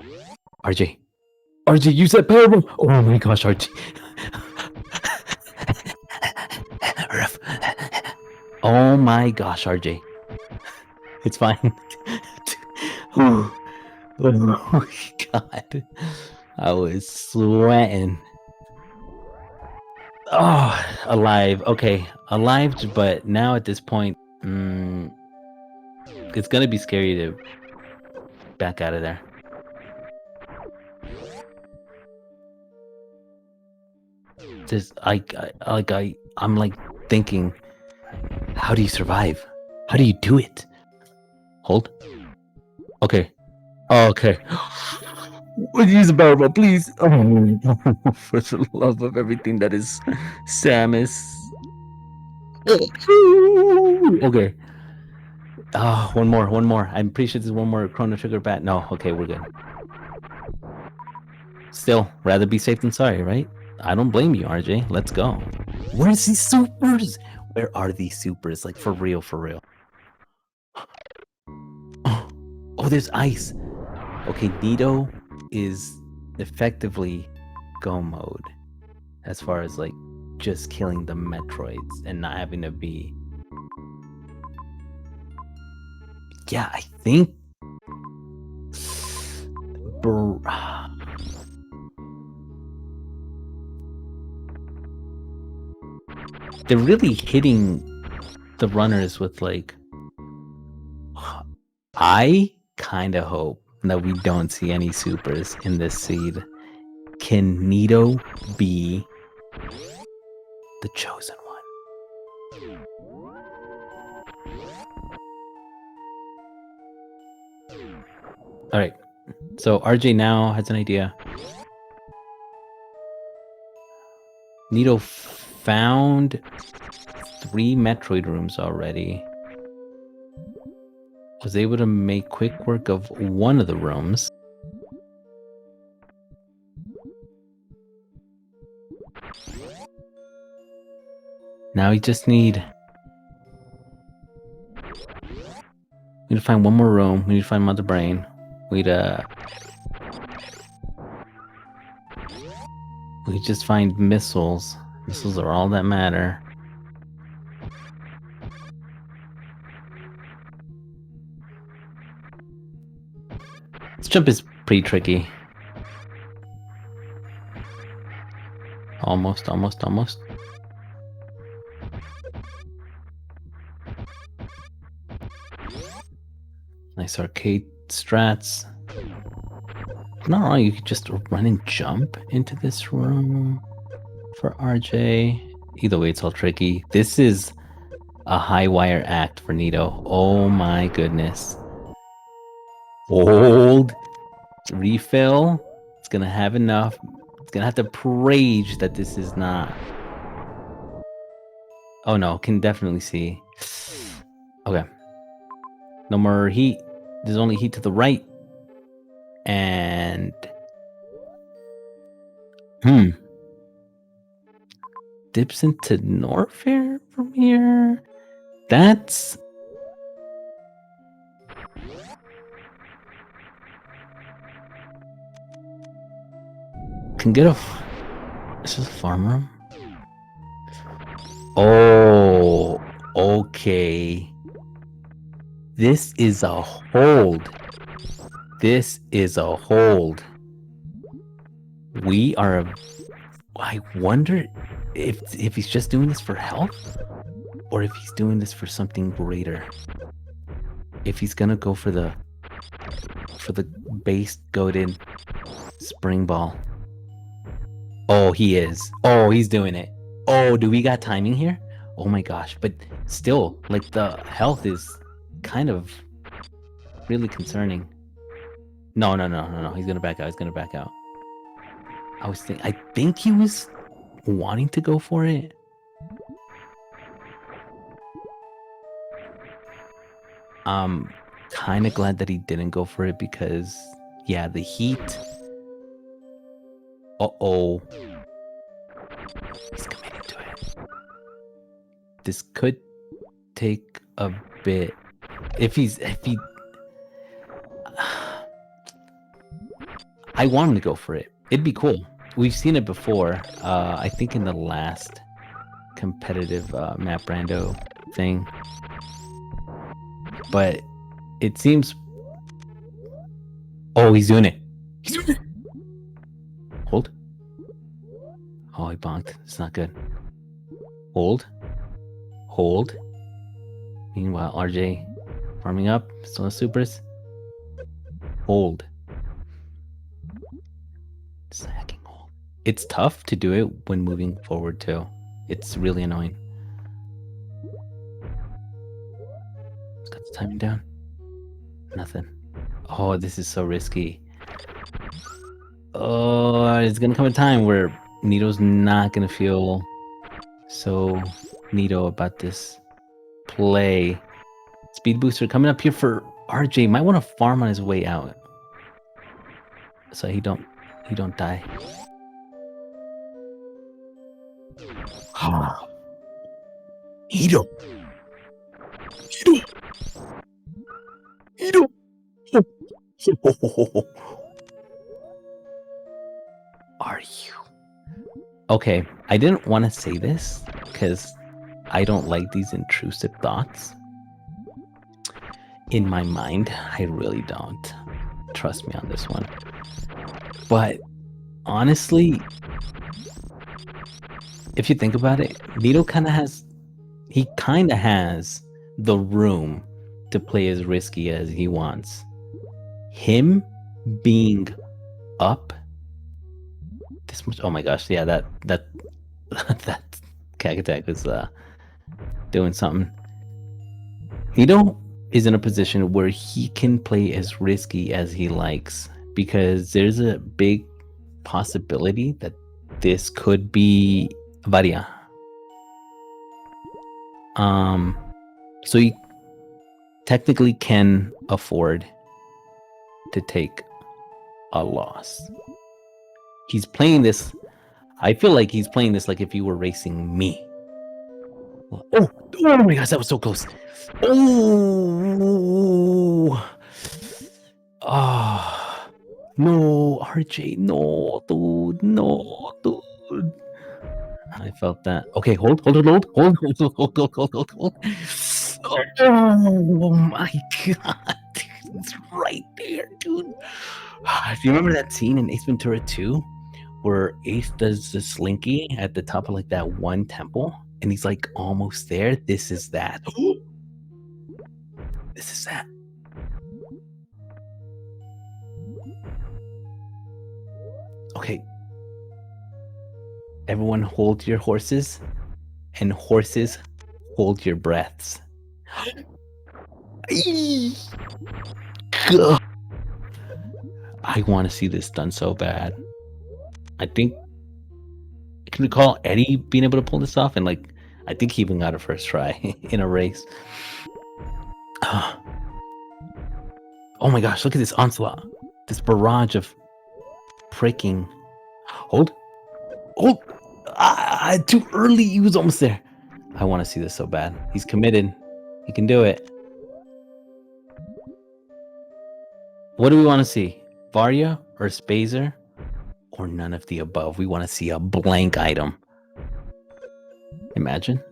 RJ, use that power bomb. Oh my gosh, RJ. Oh my gosh, RJ. It's fine. Oh my god. I was sweating. Oh, alive. Okay, alive, but now at this point, it's gonna be scary to back out of there. I'm like thinking, how do you survive? How do you do it? Hold. Okay. Oh, okay. Use a barrel, please. Oh, for the love of everything that is Samus. Okay. One more. I'm pretty sure there's one more Chrono Trigger bat. No, okay, we're good. Still, rather be safe than sorry, right? I don't blame you, RJ. Let's go. Where's these supers? Where are these supers? Like, for real, for real. Oh, there's ice. Okay, Nito is effectively go mode as far as like just killing the Metroids and not having to be. Yeah, I think. They're really hitting the runners with like. I kind of hope that we don't see any supers in this seed. Can Nito be the chosen one? All right. So RJ now has an idea. Nito found 3 Metroid rooms already. Was able to make quick work of one of the rooms. Now we just need to find one more room. We need to find Mother Brain. We just find missiles. Missiles are all that matter. This jump is pretty tricky. Almost. Nice arcade strats. Not wrong, you could just run and jump into this room for RJ. Either way, it's all tricky. This is a high wire act for Nito. Oh my goodness. Hold. Refill. It's gonna have enough. It's gonna have to rage that this is not. Oh no, can definitely see. Okay. No more heat. There's only heat to the right. And dips into Norfair from here. That's can get a. This is a farm room. Oh, okay. This is a hold. This is a hold. We are. I wonder if he's just doing this for health, or if he's doing this for something greater. If he's gonna go for the base goated spring ball. Oh, he is. Oh, he's doing it. Oh, do we got timing here? Oh my gosh, but still, like the health is kind of really concerning. No. He's gonna back out. I think he was wanting to go for it. I'm kind of glad that he didn't go for it because, yeah, the heat. Uh-oh. He's committing to it. This could take a bit. If he... I want him to go for it. It'd be cool. We've seen it before. I think in the last competitive map rando thing. But it seems... Oh, he's doing it. He's doing it. Hold. Oh, he bonked. It's not good. Hold. Meanwhile, RJ farming up. Still no supers. Hold. It's hacking hold. It's tough to do it when moving forward too. It's really annoying. It's got the timing down. Nothing. Oh, this is so risky. Oh, it's gonna come a time where Nito's not gonna feel so Nito about this play. Speed booster coming up here for RJ. Might want to farm on his way out, so he don't die. Nito. Are you? Okay, I didn't want to say this because I don't like these intrusive thoughts. In my mind, I really don't. Trust me on this one. But honestly, if you think about it, Nito kind of has the room to play as risky as he wants. Him being up this much, oh my gosh, yeah, that Kagatak was doing something. Nito is in a position where he can play as risky as he likes because there's a big possibility that this could be Varia. So he technically can afford to take a loss. He's playing this. I feel like he's playing this like if you were racing me. Oh my gosh, that was so close. Oh, no, RJ, no, dude. I felt that. Okay, hold. Oh my god, it's right there, dude. Do you remember that scene in Ace Ventura 2 where Ace does the slinky at the top of like that one temple and he's like almost there? This is that. This is that. Okay. Everyone hold your horses, and horses hold your breaths. I want to see this done so bad. I think I can recall Eddie being able to pull this off, and like I think he even got a first try in a race. Oh my gosh, look at this onslaught. This barrage of pricking. Hold. Too early. He was almost there. I want to see this so bad. He's committed. He can do it. What do we want to see? Varia or Spazer? Or none of the above? We want to see a blank item. Imagine.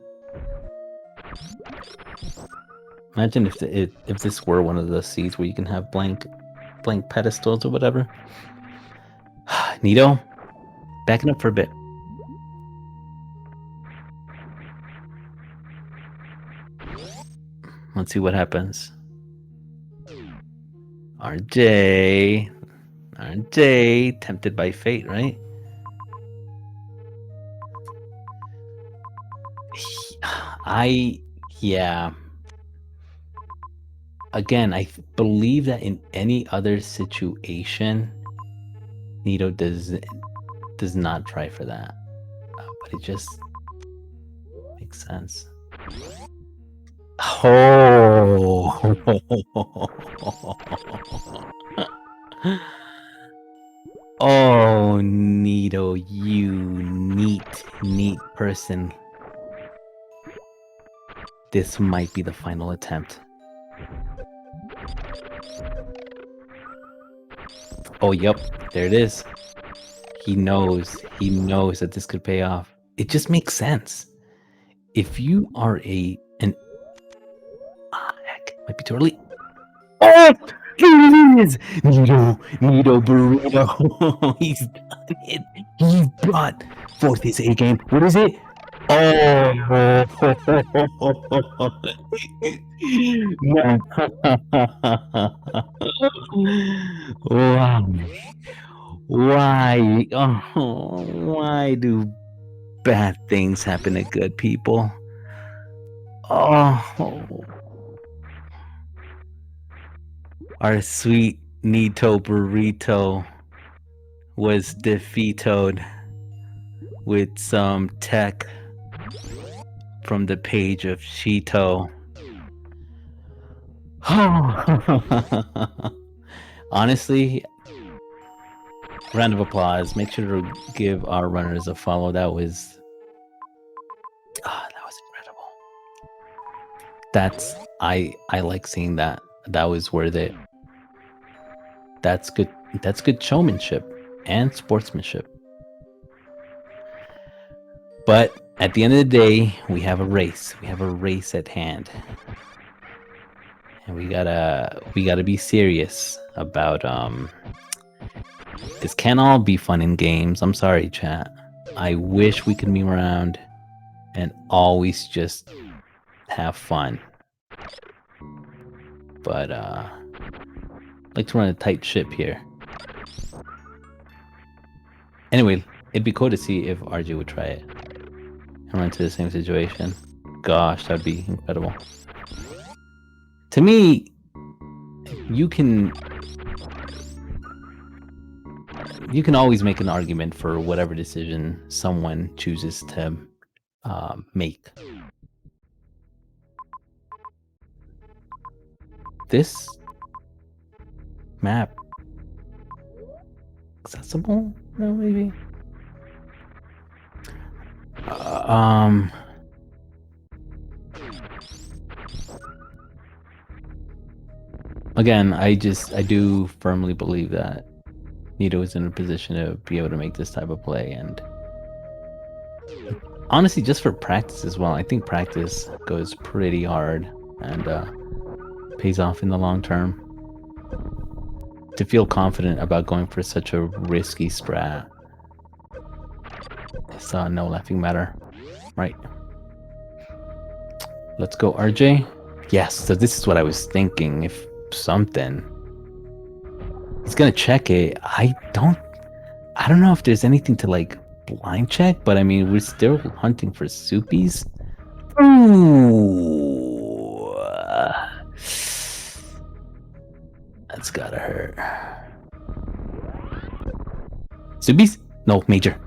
Imagine if this were one of the seeds where you can have blank pedestals or whatever. Nito, backing up for a bit. Let's see what happens. RJ, tempted by fate, right? Yeah. Again, I believe that in any other situation, Nito does not try for that. But it just makes sense. Oh. Oh, Nito, you neat person. This might be the final attempt. Oh, yep, there it is. He knows that this could pay off. It just makes sense. If you are heck, might be too early. Oh, here it is! Nito Burrito. He's done it. He brought forth his A game. What is it? Oh, wow. Why? Oh, why do bad things happen to good people? Oh, our sweet Nito Burrito was defeated with some tech from the page of Cheeto. Honestly, round of applause. Make sure to give our runners a follow. That was incredible. I like seeing that. That was worth it. That's good. That's good showmanship and sportsmanship. But at the end of the day, we have a race. We have a race at hand. And we gotta be serious about this can't all be fun and games. I'm sorry, chat. I wish we could meme around and always just have fun. But I like to run a tight ship here. Anyway, it'd be cool to see if RJ would try it and run into the same situation. Gosh, that'd be incredible. To me, you can always make an argument for whatever decision someone chooses to make. This map accessible? No, maybe. Again, I do firmly believe that Nito is in a position to be able to make this type of play, and honestly, just for practice as well. I think practice goes pretty hard and pays off in the long term. To feel confident about going for such a risky strat, it's no laughing matter, right? Let's go, RJ. Yes, so this is what I was thinking. If something, he's gonna check it. I don't know if there's anything to like blind check, but I mean, we're still hunting for soupies. Ooh, that's gotta hurt. Soupies? No, major.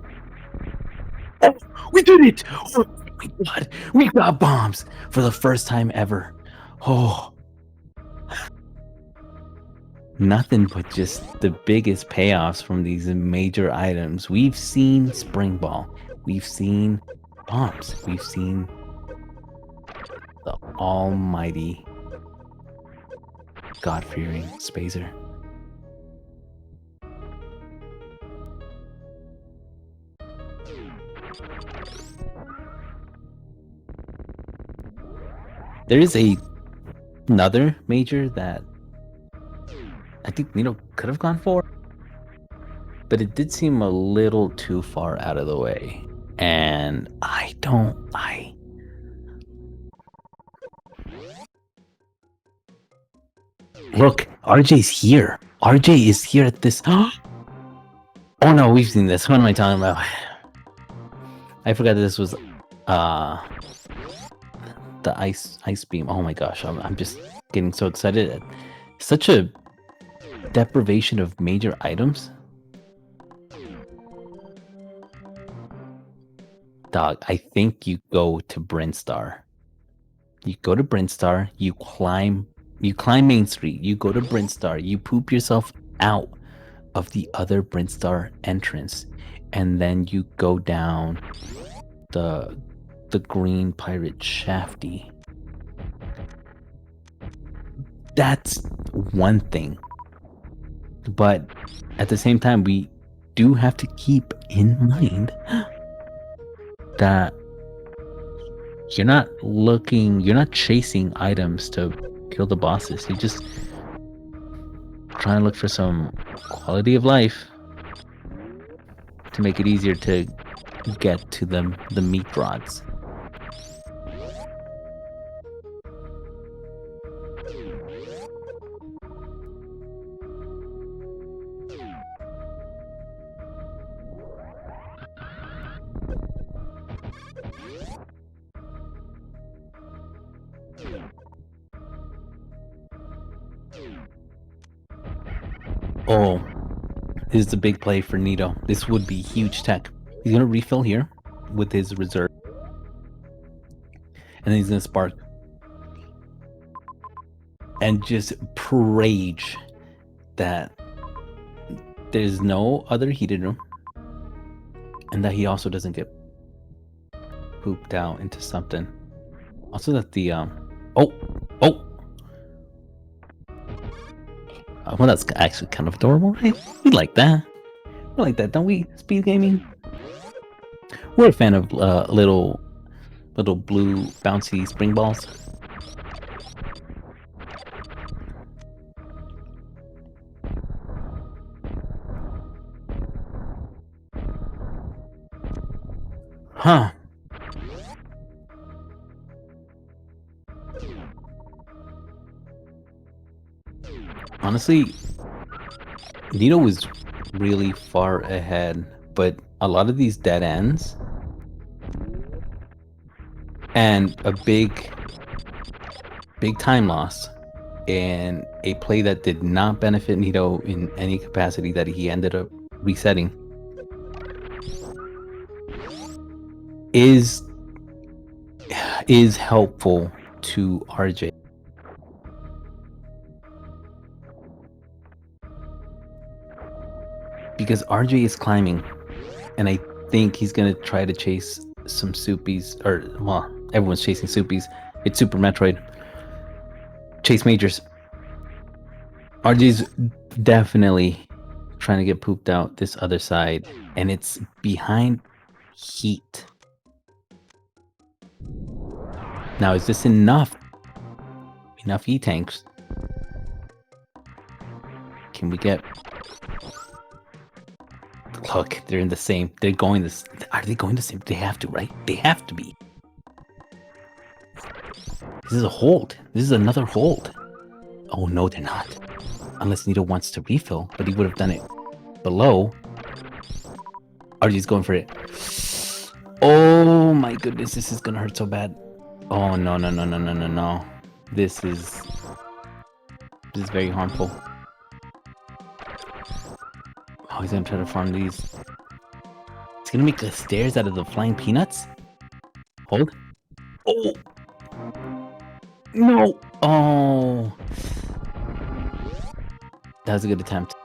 Oh, we did it! Oh my god, we got bombs for the first time ever. Oh. Nothing but just the biggest payoffs from these major items. We've seen Spring Ball. We've seen bombs. We've seen the almighty God-fearing Spazer. There is another major that I think Nito could have gone for, but it did seem a little too far out of the way. And look, RJ's here. RJ is here at this. Oh no, we've seen this. What am I talking about? I forgot that this was the ice beam. Oh my gosh, I'm just getting so excited. Such a deprivation of major items. Dog, I think you go to Brinstar. You go to Brinstar, you climb Main Street, you go to Brinstar, you poop yourself out of the other Brinstar entrance, and then you go down the green pirate shafty. That's one thing. But at the same time, we do have to keep in mind that you're not chasing items to kill the bosses. You're just trying to look for some quality of life to make it easier to get to the meat rods. Oh, This is a big play for Nito. This would be huge tech. He's gonna refill here with his reserve. And then he's gonna spark. And just rage that there's no other heated room. And that he also doesn't get pooped out into something. Also that the well, that's actually kind of adorable, right? We like that. We like that, don't we? SpeedGaming. We're a fan of little blue bouncy spring balls. Huh. Honestly, Nito was really far ahead, but a lot of these dead ends and a big time loss and a play that did not benefit Nito in any capacity that he ended up resetting is helpful to RJ. Because RJ is climbing, and I think he's gonna try to chase some soupies, or well, everyone's chasing soupies. It's Super Metroid. Chase majors. RJ's definitely trying to get pooped out this other side, and it's behind heat. Now, is this enough? Enough E-tanks? Can we get... Look, they're in the same... They're going this... Are they going the same? They have to, right? They have to be. This is a hold. This is another hold. Oh, no, they're not. Unless Nito wants to refill, but he would have done it below. RJ's going for it. Oh, my goodness. This is going to hurt so bad. Oh, no. This is very harmful. Oh, he's gonna try to farm these. He's gonna make the stairs out of the flying peanuts? Hold. Oh! No! Oh! That was a good attempt.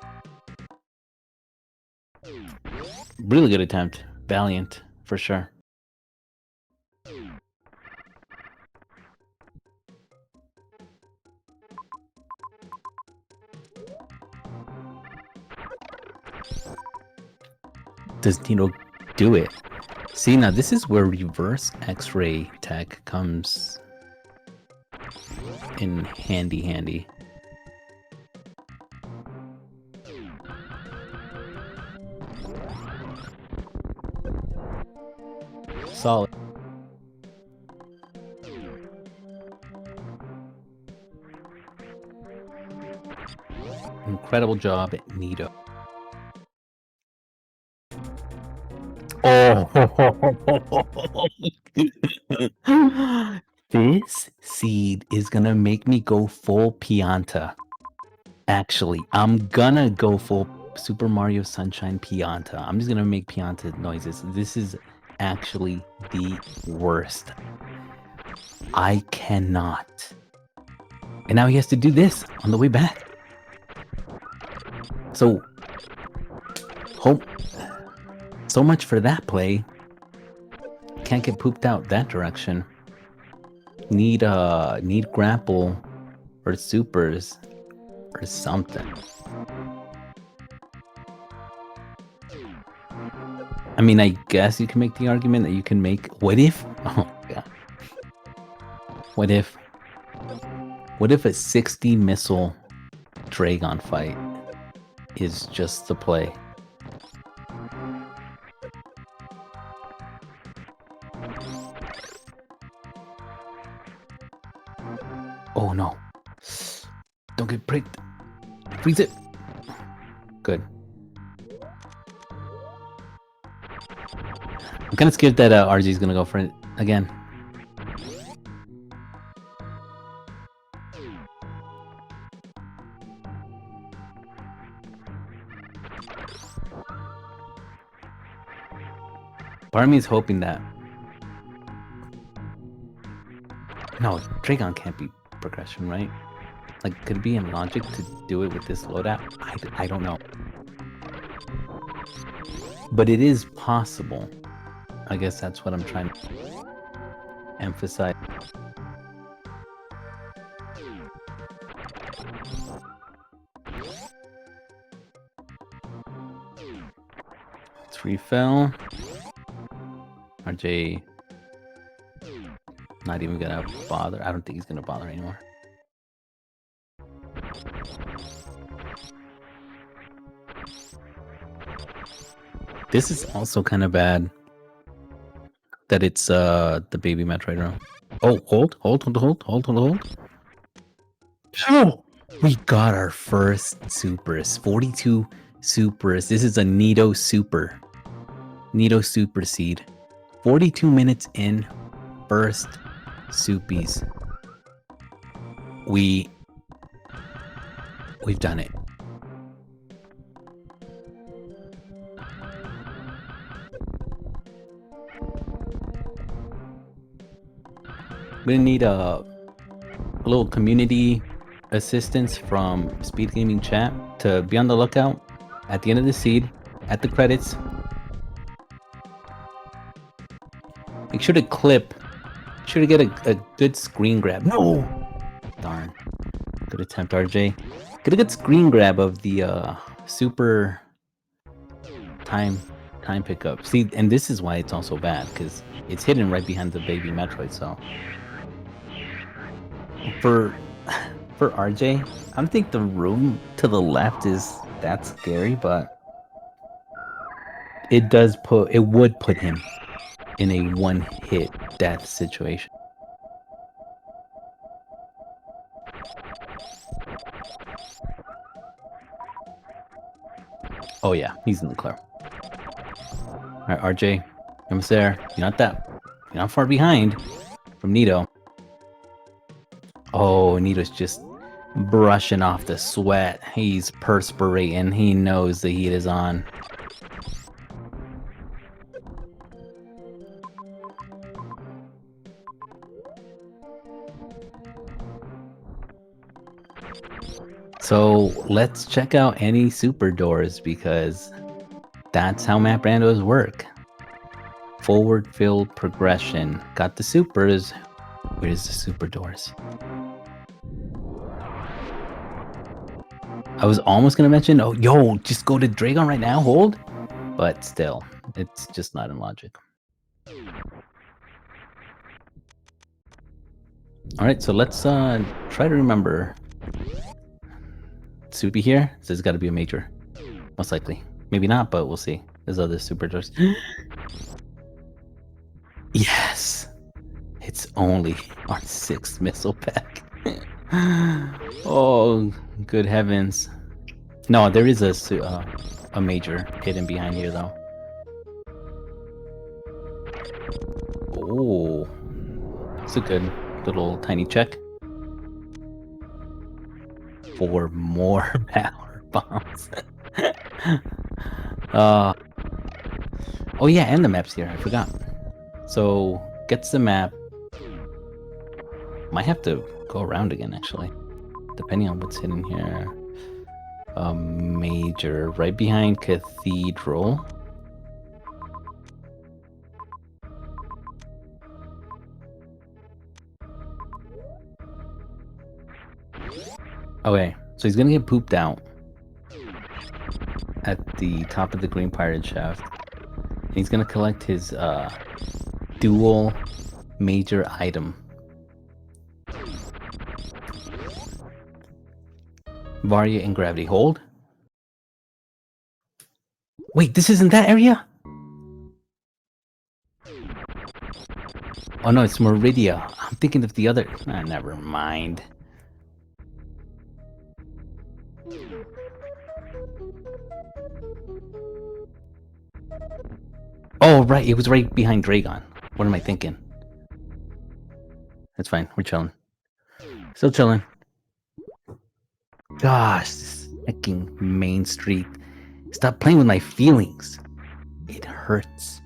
Really good attempt. Valiant, for sure. Does Nito do it? See, now this is where reverse X-ray tech comes in handy. Solid. Incredible job, Nito. Oh, this seed is gonna make me go full Pianta. Actually, I'm gonna go full Super Mario Sunshine Pianta. I'm just gonna make Pianta noises. This is actually the worst. I cannot. And now he has to do this on the way back. So, so much for that play. Can't get pooped out that direction. Need grapple or supers or something. I mean, I guess you can make the argument that you can make. What if? Oh god. What if a 60 missile Dragon fight is just the play? Oh no. Don't get pricked. Freeze it. Good. I'm kind of scared that RG's gonna go for it again. Part of me is hoping that... No, Dragon can't be progression, right? Like, could it be in logic to do it with this loadout? I don't know. But it is possible. I guess that's what I'm trying to emphasize. Let's refill. RJ not even gonna bother. I don't think he's gonna bother anymore. This is also kind of bad that it's the baby Metroid room. Oh, hold. Oh, we got our first supers. 42 supers. This is a Nito super. Nito super seed. 42 minutes in, first soupies. We've done it. We're gonna need a little community assistance from SpeedGaming chat to be on the lookout at the end of the seed, at the credits. Make sure to clip. Make sure to get a good screen grab. No! Darn. Good attempt, RJ. Get a good screen grab of the super time pickup. See, and this is why it's also bad, because it's hidden right behind the baby Metroid, so... For RJ, I don't think the room to the left is that scary, but it would put him in a one-hit death situation. Oh yeah, he's in the clear. Alright, RJ, almost there. You're not far behind from Nito. Oh, Nito's just brushing off the sweat. He's perspirating. He knows the heat is on. So let's check out any super doors, because that's how map randos work. Forward fill progression. Got the supers. Where's the super doors? I was almost gonna mention, oh, yo, just go to Dragon right now, hold. But still, it's just not in logic. Alright, so let's try to remember. Soupy here? So it's gotta be a major. Most likely. Maybe not, but we'll see. There's other super doors. Yes! It's only our 6th missile pack. Oh, good heavens. No, there is a major hidden behind here, though. Oh, it's a good little tiny check. 4 more power bombs. Oh yeah, and the map's here. I forgot. So gets the map. Might have to go around again, actually, depending on what's hidden here. Major right behind Cathedral. Okay, so he's gonna get pooped out at the top of the Green Pirate Shaft. And he's gonna collect his dual major item. Varia and Gravity. Hold. Wait, this isn't that area? Oh no, it's Meridia. I'm thinking of the other... Ah, never mind. Oh, right. It was right behind Dragon. What am I thinking? That's fine. We're chilling. Still chilling. Gosh, this fucking Main Street. Stop playing with my feelings. It hurts.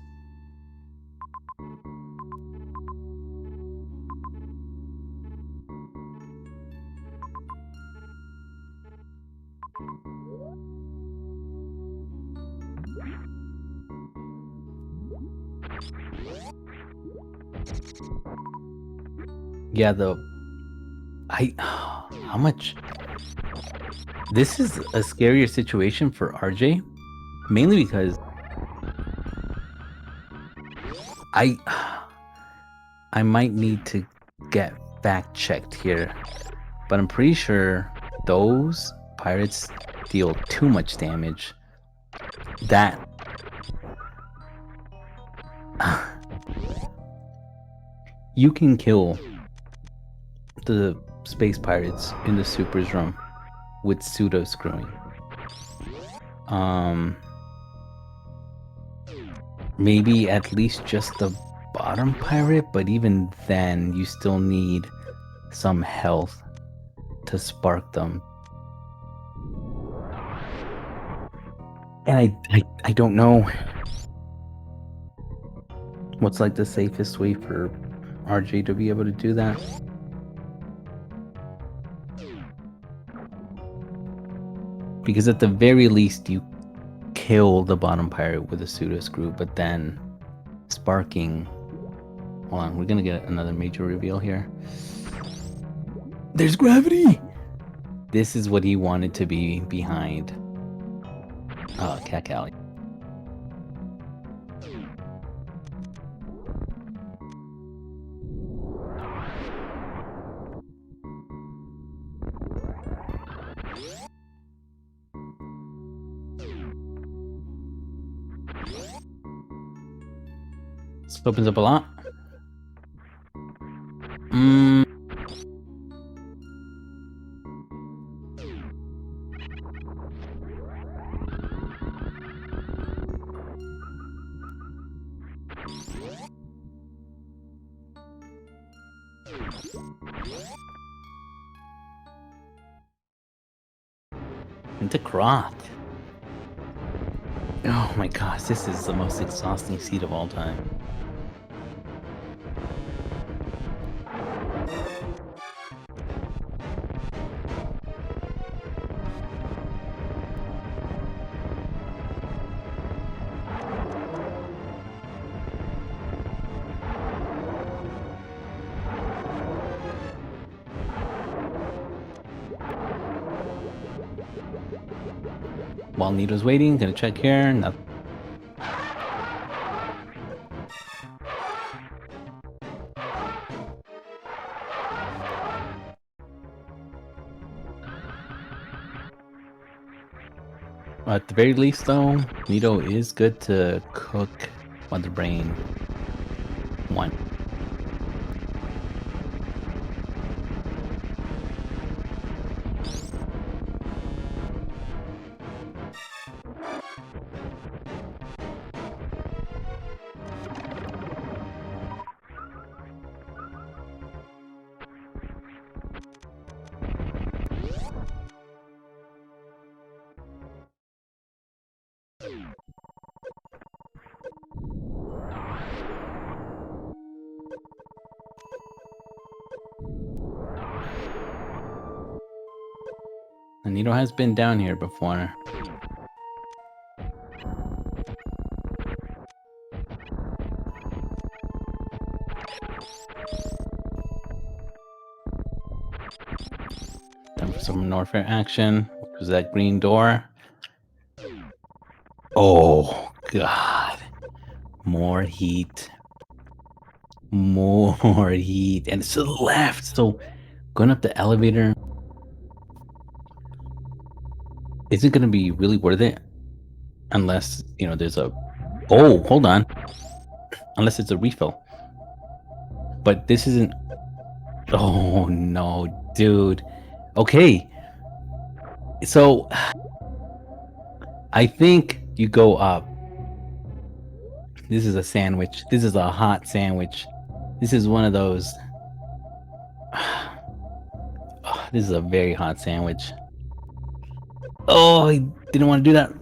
Yeah, how much? This is a scarier situation for RJ, mainly because I might need to get fact checked here, but I'm pretty sure those pirates deal too much damage. That you can kill the space pirates in the supers room with pseudo screwing. Maybe at least just the bottom pirate, but even then you still need some health to spark them. And I don't know what's like the safest way for RJ to be able to do that. Because at the very least you kill the bottom pirate with a pseudo screw, but then sparking. Hold on, we're gonna get another major reveal here. There's gravity! This is what he wanted to be behind Cat Alley. This opens up a lot. Into Croth. Oh my gosh, this is the most exhausting seat of all time. While Nito's waiting, gonna check here. Nothing. At the very least, though, Nito is good to cook Mother Brain 1. And Nito has been down here before. Time for some Norfair action. What was that green door? Oh, God. More heat. More heat. And it's to the left. So going up the elevator isn't going to be really worth it. Unless, you know, there's a... Oh, hold on. Unless it's a refill. But this isn't... Oh, no, dude. Okay. So... I think you go up. This is a sandwich. This is a hot sandwich. This is one of those... Oh, this is a very hot sandwich. Oh, he didn't want to do that.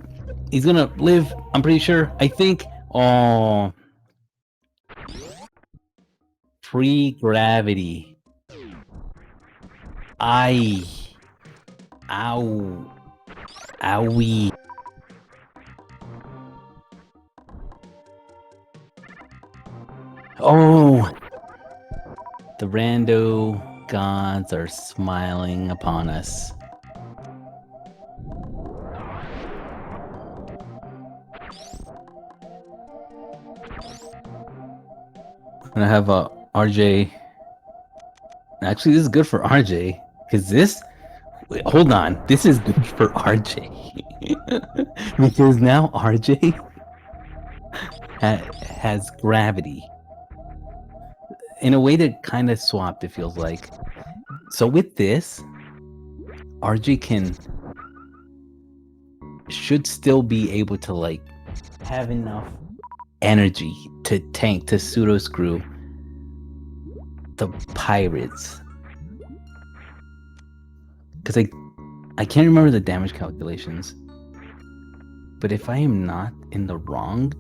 He's gonna live, I'm pretty sure. I think. Oh. Free gravity. Ow. Owie. Oh. rando gods are smiling upon us. I'm gonna have a RJ. Actually, this is good for RJ because this. Wait, hold on, this is good for RJ because now RJ has gravity in a way that kind of swapped. It feels like. So with this, RJ should still be able to like have enough energy to tank to pseudo screw the pirates. Because I can't remember the damage calculations, but if I am not in the wrong,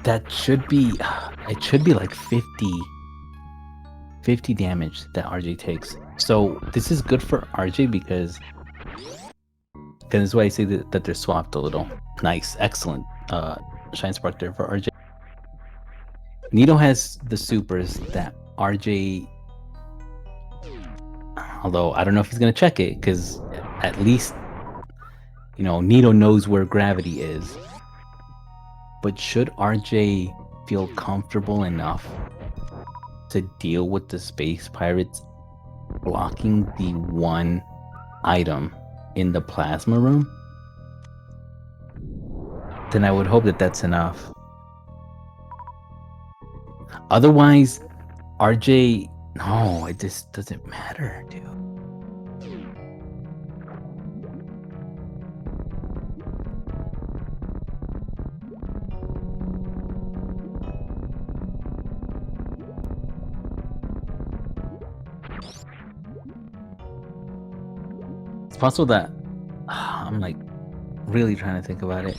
that should be, it should be like 50 damage that RJ takes. So this is good for RJ because this is why I say that they're swapped a little. Nice, excellent Shine Spark there for RJ. Nito has the supers that RJ, although I don't know if he's gonna check it because at least, you know, Nito knows where gravity is. But should RJ feel comfortable enough to deal with the space pirates blocking the one item in the plasma room, then I would hope that that's enough. Otherwise, RJ, no, it just doesn't matter, dude. It's possible that I'm like really trying to think about it.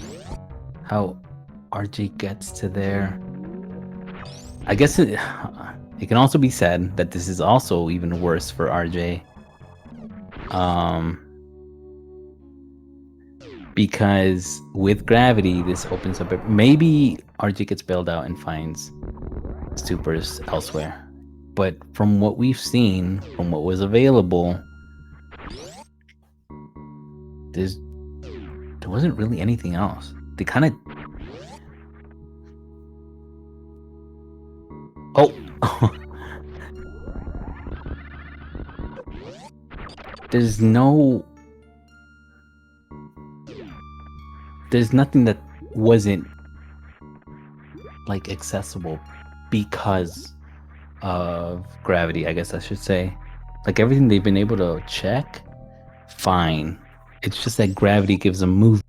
How RJ gets to there. I guess it can also be said that this is also even worse for RJ. Because with gravity, this opens up. Maybe RJ gets bailed out and finds supers elsewhere. But from what we've seen, from what was available, there wasn't really anything else. They kind of. Oh. There's nothing that wasn't like accessible because of gravity, I guess I should say. Like everything they've been able to check, fine. It's just that gravity gives them move.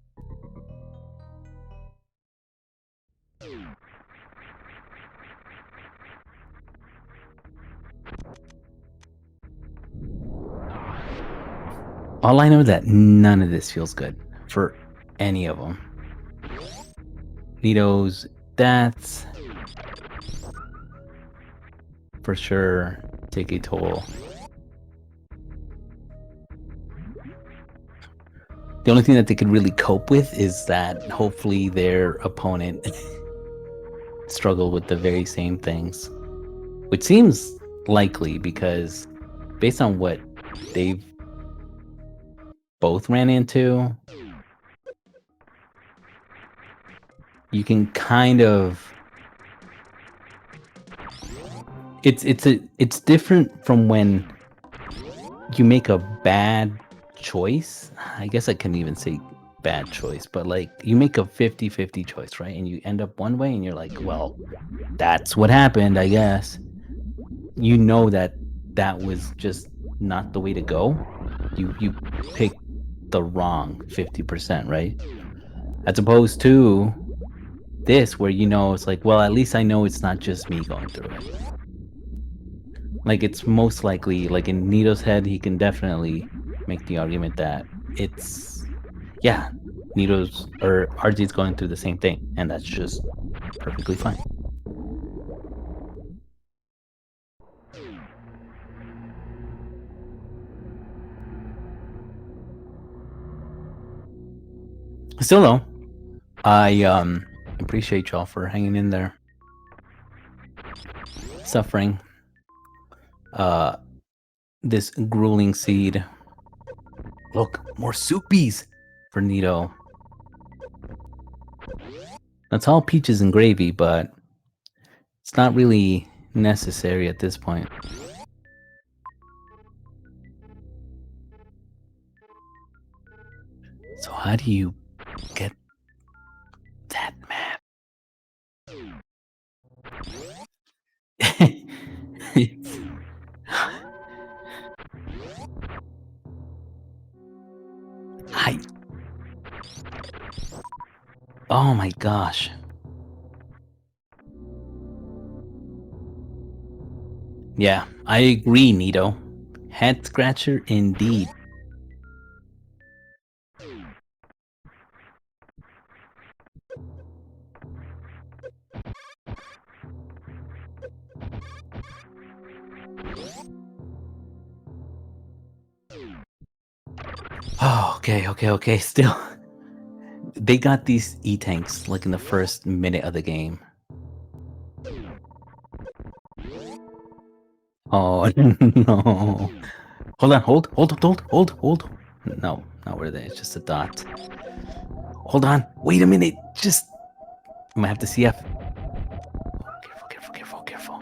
All I know is that none of this feels good for any of them. Nito's deaths for sure take a toll. The only thing that they could really cope with is that hopefully their opponent struggled with the very same things, which seems likely because based on what they've both ran into, you can kind of it's different from when you make a bad choice. I guess I couldn't even say bad choice, but like you make a 50-50 choice, right? And you end up one way and you're like, well, that's what happened, I guess. You know that was just not the way to go. You picked the wrong 50%, right? As opposed to this where you know it's like, well, at least I know it's not just me going through it. Like it's most likely, like in Nito's head, he can definitely make the argument that it's, yeah, Nito's or RJ's going through the same thing, and that's just perfectly fine. Still though, I appreciate y'all for hanging in there, suffering this grueling seed. Look, more soupies for Nito. That's all peaches and gravy, but it's not really necessary at this point. So how do you get that map? Oh my gosh. Yeah, I agree, Nito. Head scratcher indeed. Oh, okay. Still, they got these E-tanks like in the first minute of the game. Oh no! Hold on, hold. No, not where they. It's just a dot. Hold on. Wait a minute. Just. I might have to CF. Careful.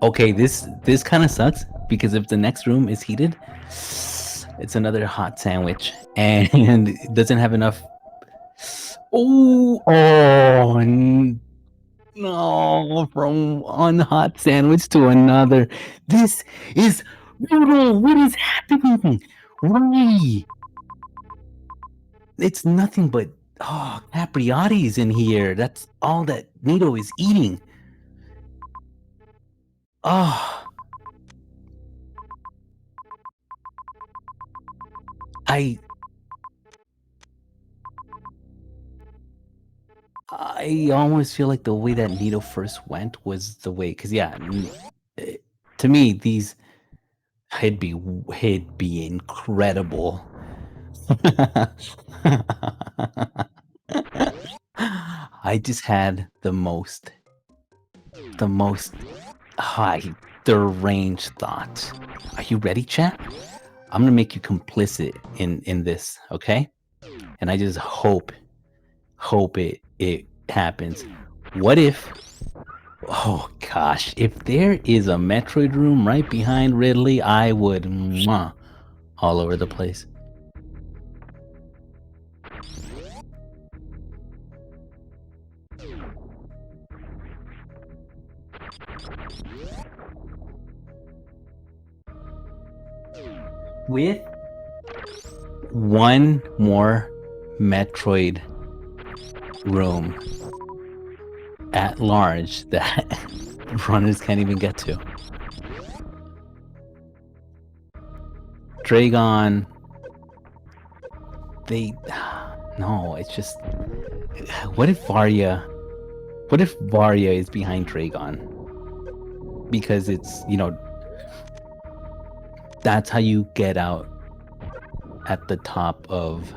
Okay, this kind of sucks because if the next room is heated, it's another hot sandwich and it doesn't have enough. Oh no! From one hot sandwich to another. This is brutal. What is happening? Why? It's nothing but capriati's in here. That's all that Nito is eating. Oh, I almost feel like the way that Nito first went was the way, because yeah, to me these it'd be incredible. I just had the most high deranged thought. Are you ready, chat? I'm gonna make you complicit in this, okay? And I just hope it happens. What if? Oh gosh, if there is a Metroid room right behind Ridley, I would all over the place. With one more Metroid room at large that runners can't even get to. Dragon, no, it's just, what if Varia is behind Dragon? Because it's, that's how you get out at the top of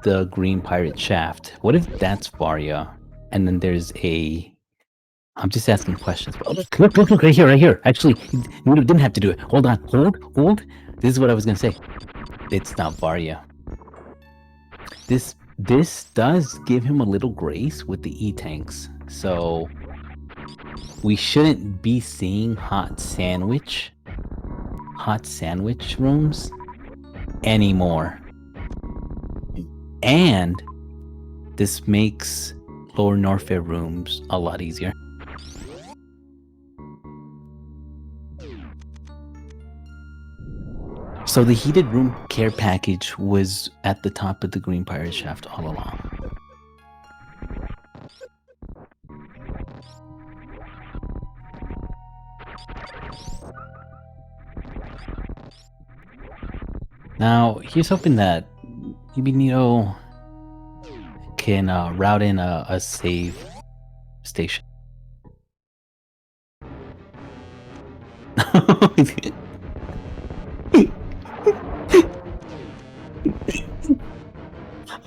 the Green Pirate Shaft. What if that's Varia? And then there's I'm just asking questions. Look, right here. Actually, you didn't have to do it. Hold on, hold. This is what I was gonna say. It's not Varia. This does give him a little grace with the E-tanks. So we shouldn't be seeing hot sandwich rooms anymore. And this makes Lower Norfair rooms a lot easier. So the heated room care package was at the top of the Green Pirate Shaft all along. Now, here's hoping that maybe Nito can route in a save station.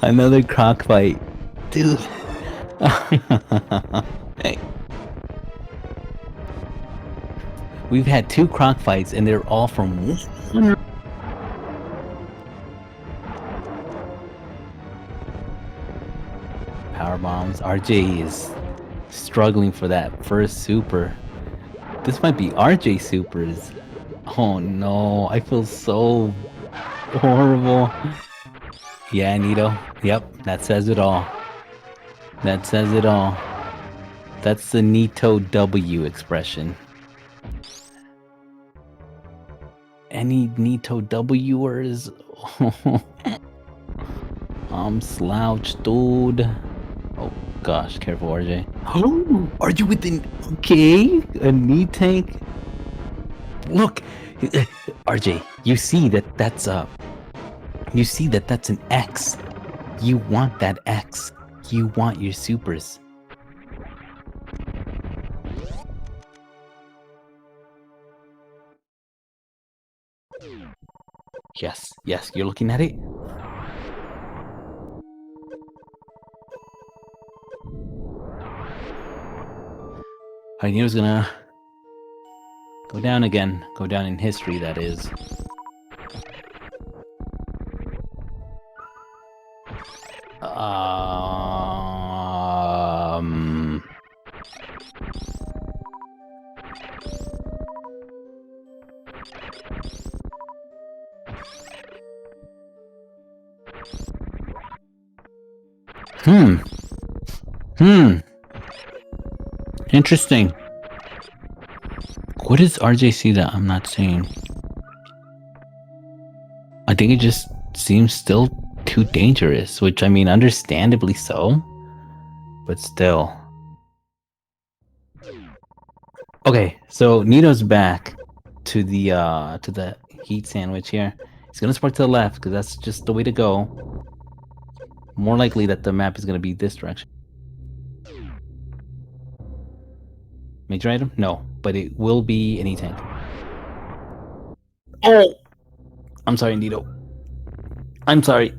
Another croc fight. Dude. Hey. We've had 2 croc fights and they're all from one. Power bombs. RJ is struggling for that first super. This might be RJ supers. Oh no, I feel so horrible. Yeah, Nito. Yep, that says it all. That says it all. That's the Nito W expression. Any Nito Wers? I'm slouched, dude. Oh gosh, careful, RJ. Oh, are you within? Okay, a knee tank. Look, RJ, you see that's you see that's an X. You want that X. You want your supers. Yes, yes, you're looking at it. I knew it was gonna go down again. Go down in history, that is. Interesting. What is RJC that I'm not seeing? I think it just seems still too dangerous, which I mean, understandably so, but still. Okay, so Nito's back to the heat sandwich here. He's gonna spark to the left because that's just the way to go. More likely that the map is gonna be this direction. Major item? No, but it will be any tank. Oh! I'm sorry, Nito. I'm sorry.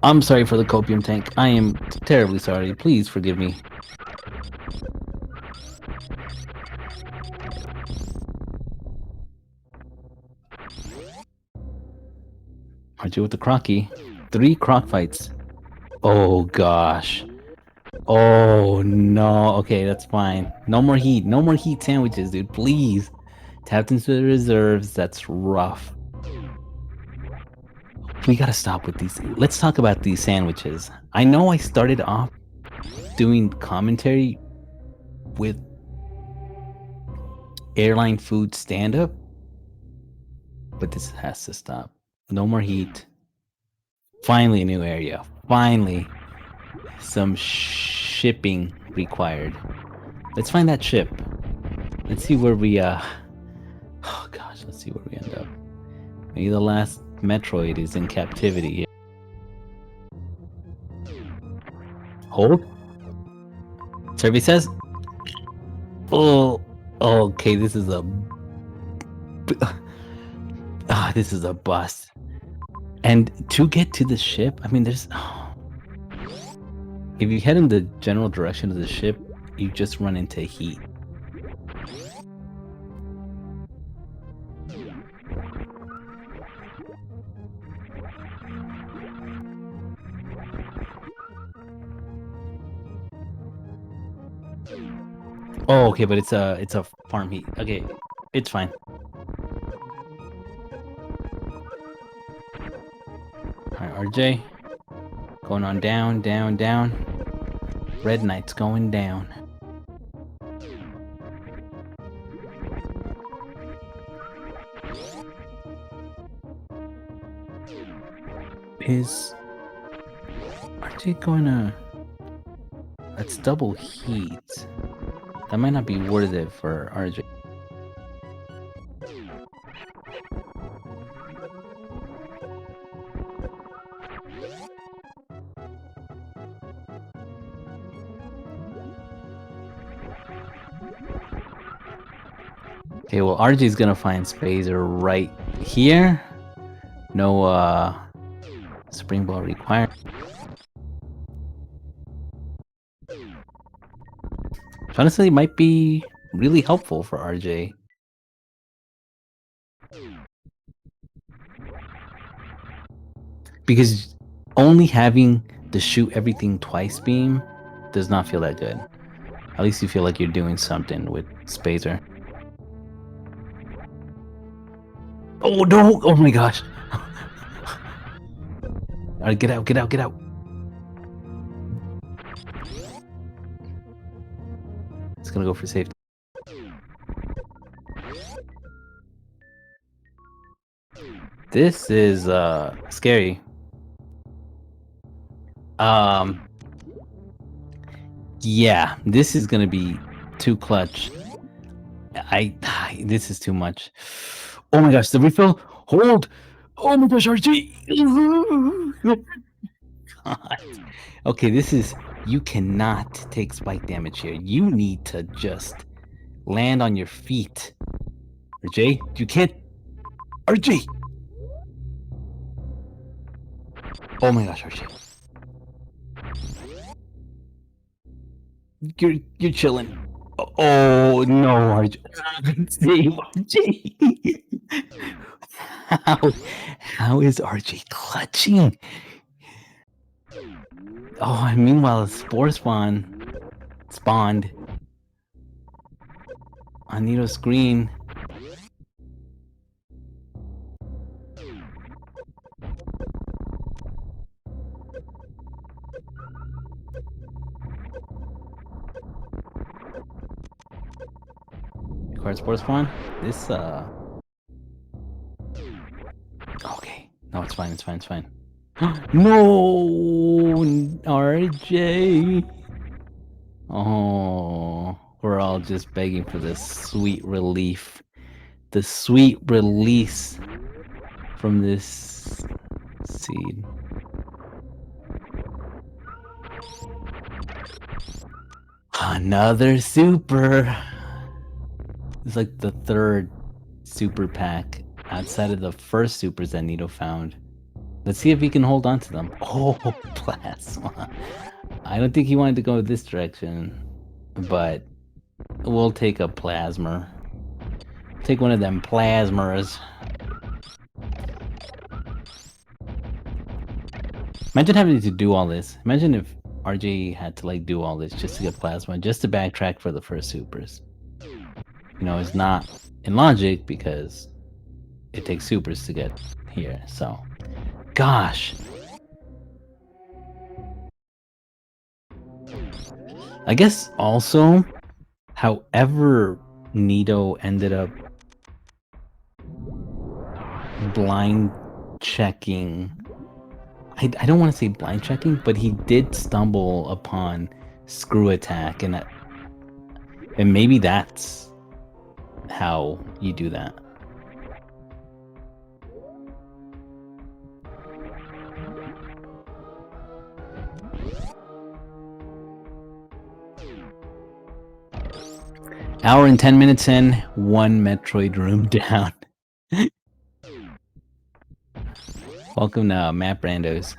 I'm sorry for the copium tank. I am terribly sorry. Please forgive me. RJ with the crocky. 3 croc fights. Oh gosh. Oh no. Okay, that's fine. No more heat. No more heat sandwiches, dude. Please. Tapped into the reserves. That's rough. We gotta stop with these. Let's talk about these sandwiches. I know I started off doing commentary with airline food stand-up, but this has to stop. No more heat. Finally a new area. Finally some shipping required. Let's find that ship. Let's see where we oh gosh, let's see where we end up. Maybe the last Metroid is in captivity. Hold. Survey says. Oh, okay. This is a. This is a bust. And to get to the ship, I mean, there's. If you head in the general direction of the ship, you just run into heat. Oh, okay, but it's a farm heat. Okay, it's fine. All right, RJ, going on down, down, down. Red Knight's going down. Is RJ gonna? That's double heat. That might not be worth it for RJ. Okay, well, RJ's gonna find Spazer right here. No spring ball required. Honestly, it might be really helpful for RJ. Because only having the shoot everything twice beam does not feel that good. At least you feel like you're doing something with Spazer. Oh no! Oh my gosh! Alright, get out, get out, get out! It's gonna go for safety. This is scary. Yeah, this is gonna be too clutch. This is too much. Oh my gosh, the refill! Hold! Oh my gosh, RG! God. Okay, this is... You cannot take spike damage here. You need to just land on your feet. RJ, you can't... RJ! Oh my gosh, RJ. You're chilling. Oh no, RJ. RJ. How is RJ clutching? Oh, and meanwhile, a Spore spawned on Nito's screen. Required Spore spawn? This, Okay. No, it's fine, it's fine, it's fine. No! RJ! Oh, we're all just begging for this sweet relief. The sweet release from this seed. Another super! It's like the third super pack outside of the first supers that Nito found. Let's see if he can hold on to them. Oh, plasma. I don't think he wanted to go this direction, but we'll take a plasma. Take one of them plasmas. Imagine having to do all this. Imagine if RJ had to like do all this just to get plasma, just to backtrack for the first supers. You know, it's not in logic because it takes supers to get here, so... Gosh! I guess also, however Nito ended up blind checking... I don't want to say blind checking, but he did stumble upon screw attack, and maybe that's how you do that. Hour and 10 minutes in, one Metroid room down. Welcome to Map Randos.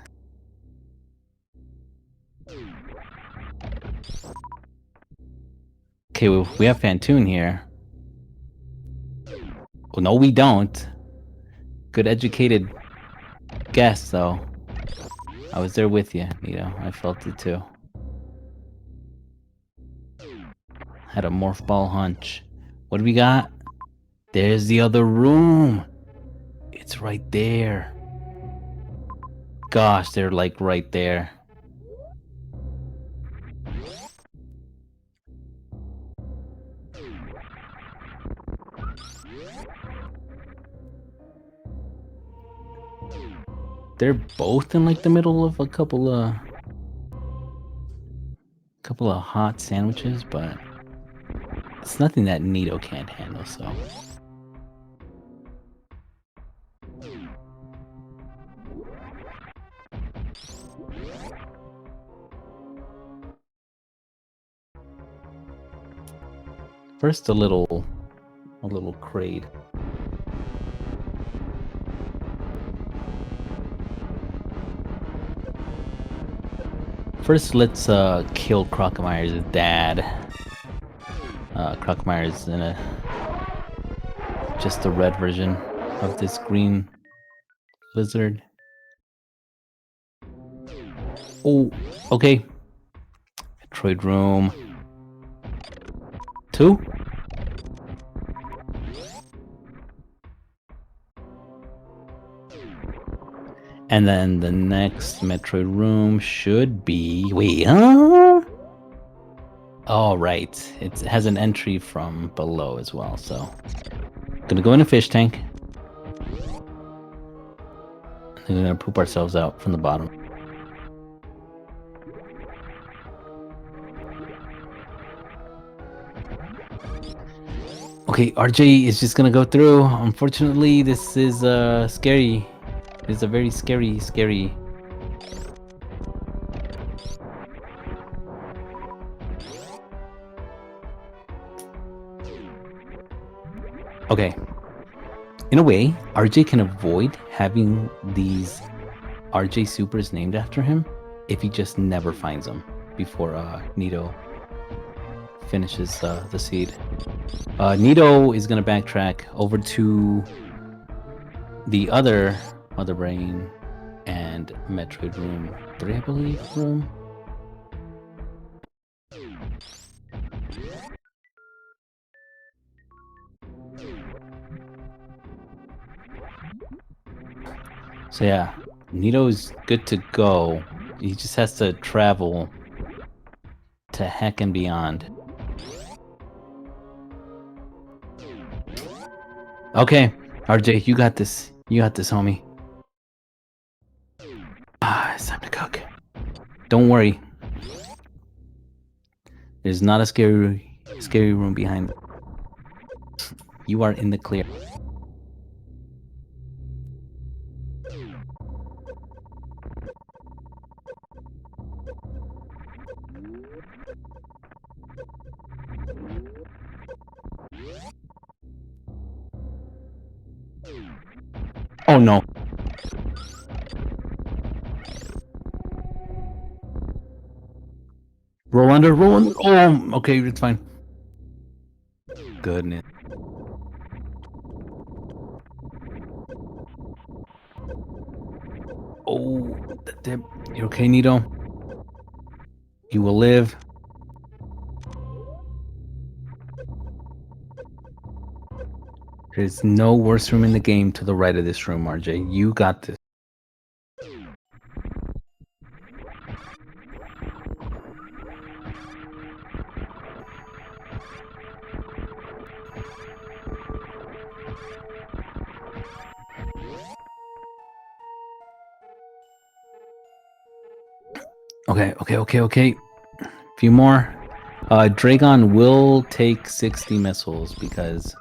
Okay, well, we have Fantoon here. Well, no, we don't. Good educated guess, though. I was there with you, Nito. I felt it too. Had a morph ball hunch. What do we got? There's the other room. It's right there. Gosh, they're like right there. They're both in like the middle of a couple of hot sandwiches, but it's nothing that Nito can't handle, so. First a little crate. First, let's kill Crocmire's dad. Crocmire's in just the red version of this green lizard. Oh, okay. Metroid room 2. And then the next Metroid room should be... Wait, huh? Oh, right. It has an entry from below as well, so... Gonna go in a fish tank. And we're gonna poop ourselves out from the bottom. Okay, RJ is just gonna go through. Unfortunately, this is scary. It's a very scary. Okay. In a way, RJ can avoid having these RJ Supers named after him if he just never finds them before Nito finishes the seed. Nito is gonna backtrack over to the other Mother Brain and Metroid Room 3, I believe. So yeah, Nito's good to go. He just has to travel to heck and beyond. Okay, RJ, you got this. You got this, homie. It's time to cook. Don't worry. There's not a scary room behind it. You are in the clear. Oh no. Roll under. Oh, okay, it's fine. Goodness. Oh, you okay, Nito? You will live. There's no worse room in the game to the right of this room, RJ. You got this. Okay. Few more. Dragon will take 60 missiles because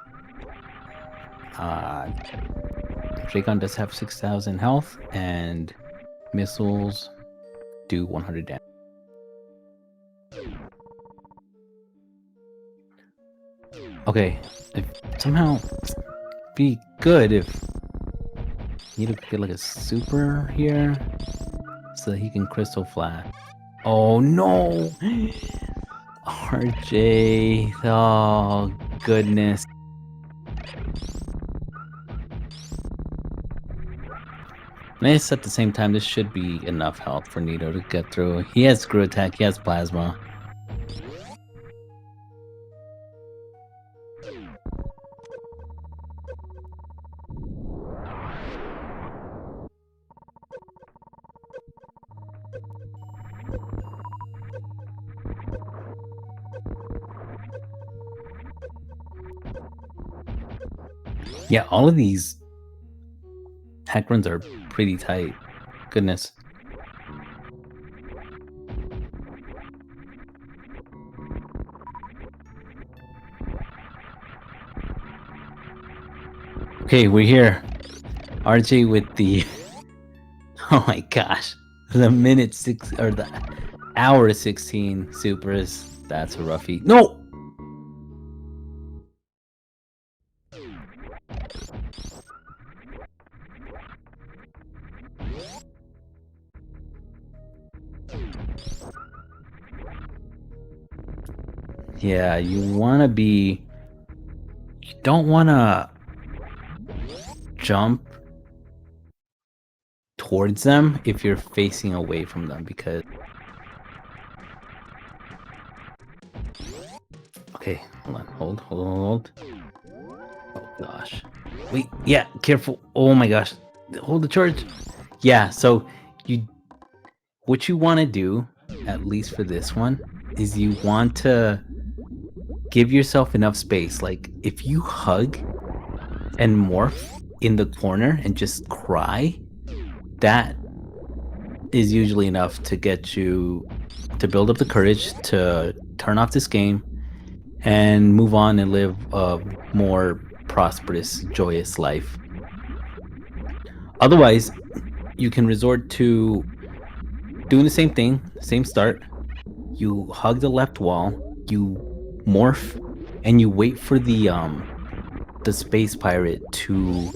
Dragon does have 6,000 health and missiles do 100 damage. Okay, if somehow be good if Nito could get like a super here so that he can crystal flash. Oh no! RJ, oh goodness. Nice at the same time, this should be enough health for Nito to get through. He has screw attack, he has plasma. Yeah, all of these hack runs are pretty tight. Goodness. Okay, we're here. RJ with the... Oh my gosh. The minute 6 or the hour 16 supers. That's a roughie. No! Yeah, you don't want to jump towards them if you're facing away from them, because okay, hold on, hold. Oh gosh, wait, yeah, careful. Oh my gosh, hold the charge. Yeah, so what you want to do, at least for this one, is you want to give yourself enough space. Like if you hug and morph in the corner and just cry, that is usually enough to get you to build up the courage to turn off this game and move on and live a more prosperous, joyous life. Otherwise, you can resort to doing the same thing, same start. You hug the left wall, you morph, and you wait for the space pirate to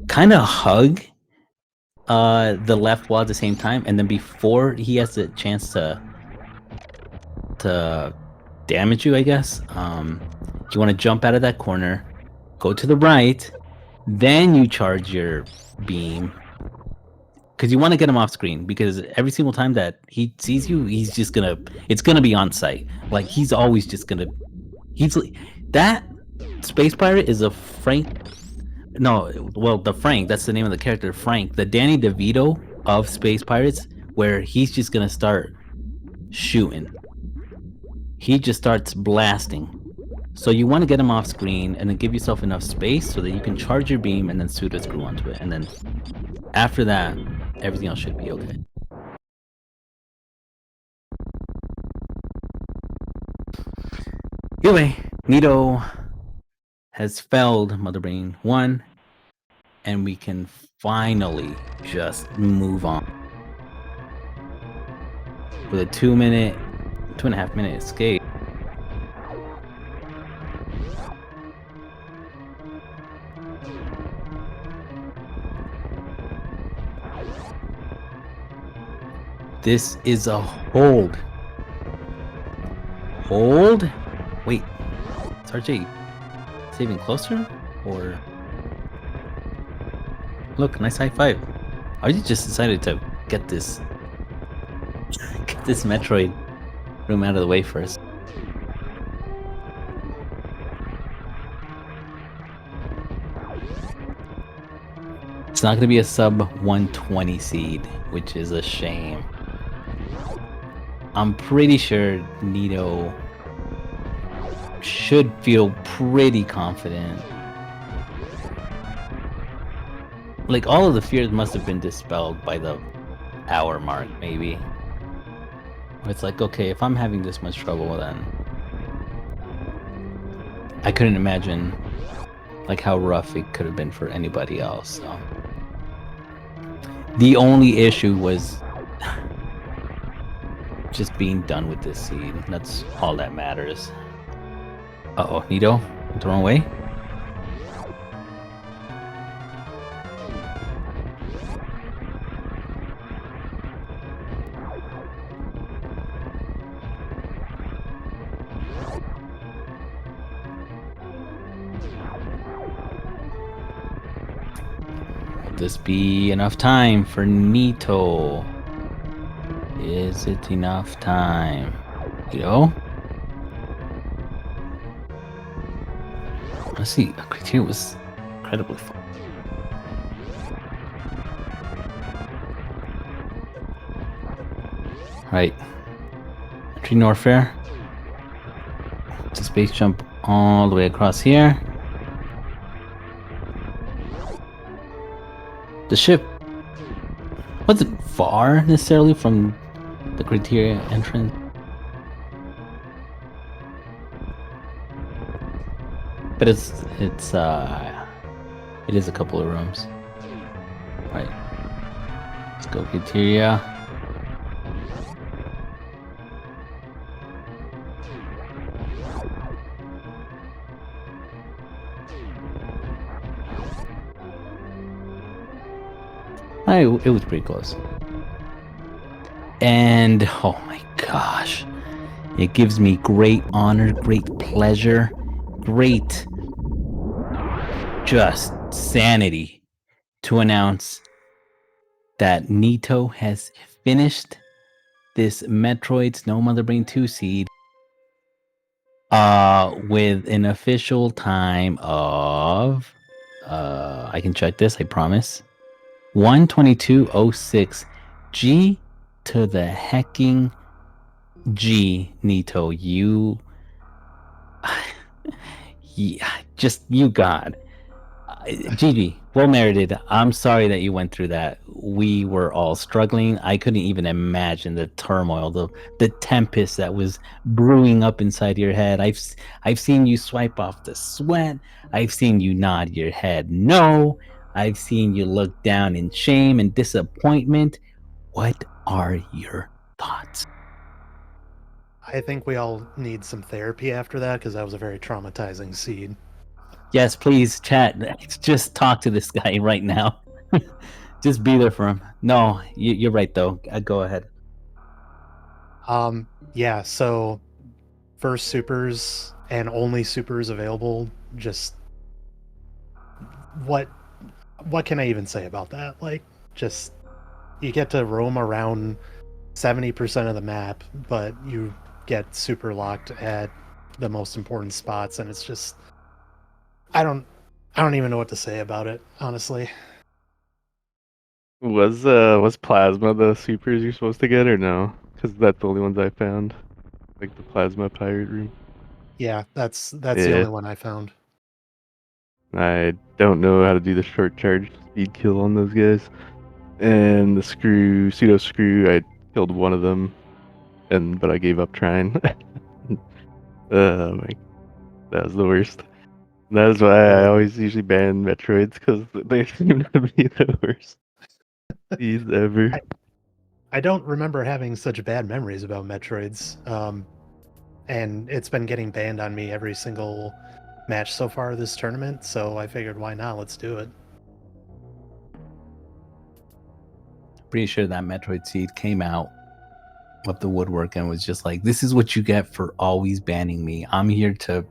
kind of hug the left wall at the same time, and then before he has the chance to damage you, I guess, you want to jump out of that corner, go to the right, then you charge your beam, because you want to get him off screen, because every single time that he sees you, it's gonna be on sight. Like he's always just gonna that space pirate is a Frank. No, well, the Frank, that's the name of the character, Frank, the Danny DeVito of Space Pirates, where he's just gonna start shooting. He just starts blasting. So you want to get him off screen and then give yourself enough space so that you can charge your beam and then pseudo screw onto it. And then after that, everything else should be okay. Anyway, Nito has felled Mother Brain 1, and we can finally just move on with a 2.5 minute escape. This is a hold. Hold? Wait, is RJ saving closer? Or... Look, nice high five. RJ just decided to get this Metroid room out of the way first. It's not going to be a sub 120 seed, which is a shame. I'm pretty sure Nito should feel pretty confident. Like, all of the fears must have been dispelled by the hour mark, maybe. It's like, okay, if I'm having this much trouble, then I couldn't imagine like how rough it could have been for anybody else. So the only issue was just being done with this seed. That's all that matters. Uh-oh, Nito, the wrong way? Will this be enough time for Nito? Is it enough time? Nito? Let's see, a criteria was incredibly fun. Right. Entry Norfair. It's a space jump all the way across here. The ship wasn't far necessarily from the criteria entrance. But it is a couple of rooms. Right. Let's go criteria. It was pretty close. And oh my gosh, It gives me great honor, great pleasure, great just sanity to announce that Nito has finished this Metroid Snow Mother Brain 2 seed with an official time of I can check this, I promise. 1:22:06. G to the hecking G, Nito. You yeah, just you God. Gigi, well merited. I'm sorry that you went through that. We were all struggling. I couldn't even imagine the turmoil, the tempest that was brewing up inside your head. I've seen you swipe off the sweat. I've seen you nod your head no. I've seen you look down in shame and disappointment. What are your thoughts? I think we all need some therapy after that because that was a very traumatizing seed. Yes, please, chat. Just talk to this guy right now. Just be there for him. No, you're right though. Go ahead. Yeah, so first supers and only supers available. Just what can I even say about that? Like, just you get to roam around 70% of the map, but you get super locked at the most important spots, and it's just I don't even know what to say about it, honestly. Was plasma the supers you're supposed to get or no? Because that's the only ones I found, like the plasma pirate room. Yeah, that's the Yeah. only one I found. I don't know how to do the short charge speed kill on those guys. And the pseudo screw, I killed one of them, but I gave up trying. My, that was the worst. That's why I always usually ban Metroids because they seem to be the worst seeds ever. I don't remember having such bad memories about Metroids. And it's been getting banned on me every single match so far this tournament, so I figured why not? Let's do it. Pretty sure that Metroid seed came out of the woodwork and was just like, this is what you get for always banning me. I'm here to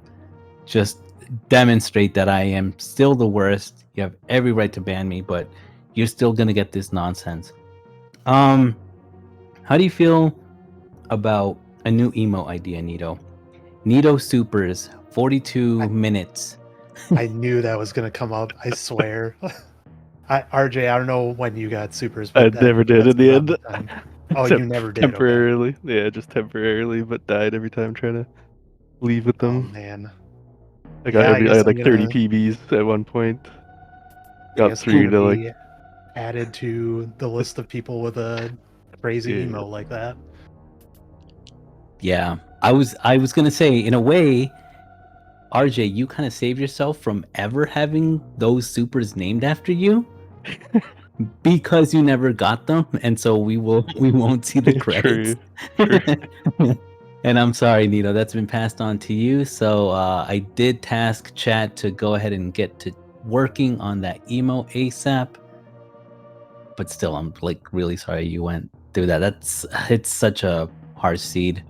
just demonstrate that I am still the worst. You have every right to ban me, but you're still gonna get this nonsense. How do you feel about a new emo idea, Nito? Nito Supers, 42 minutes. I knew that was going to come up, I swear. RJ, I don't know when you got supers, but I never did in the end. Oh, you never did? Temporarily. Okay. Yeah, just temporarily, but died every time trying to leave with them. Oh, man. I had like 30 PBs at one point. Got through to like added to the list of people with a crazy emo like that. Yeah, I was gonna say, in a way, RJ, you kind of saved yourself from ever having those supers named after you because you never got them, and so we won't see the credits. True. And I'm sorry, Nito, that's been passed on to you. So I did task chat to go ahead and get to working on that emo ASAP. But still, I'm like really sorry you went through that. It's such a harsh seed.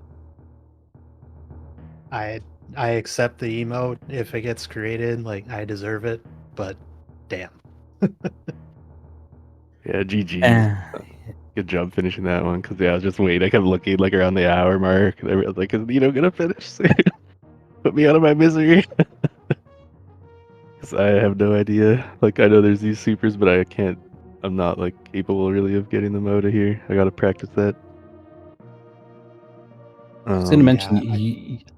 I accept the emote if it gets created. Like, I deserve it, but damn. Yeah, GG. Good job finishing that one, because I was just waiting. I kept looking like around the hour mark. And I was like, is Nito gonna finish soon? Put me out of my misery. Because I have no idea. Like, I know there's these supers, but I'm not like capable really of getting them out of here. I gotta practice that. I was gonna mention,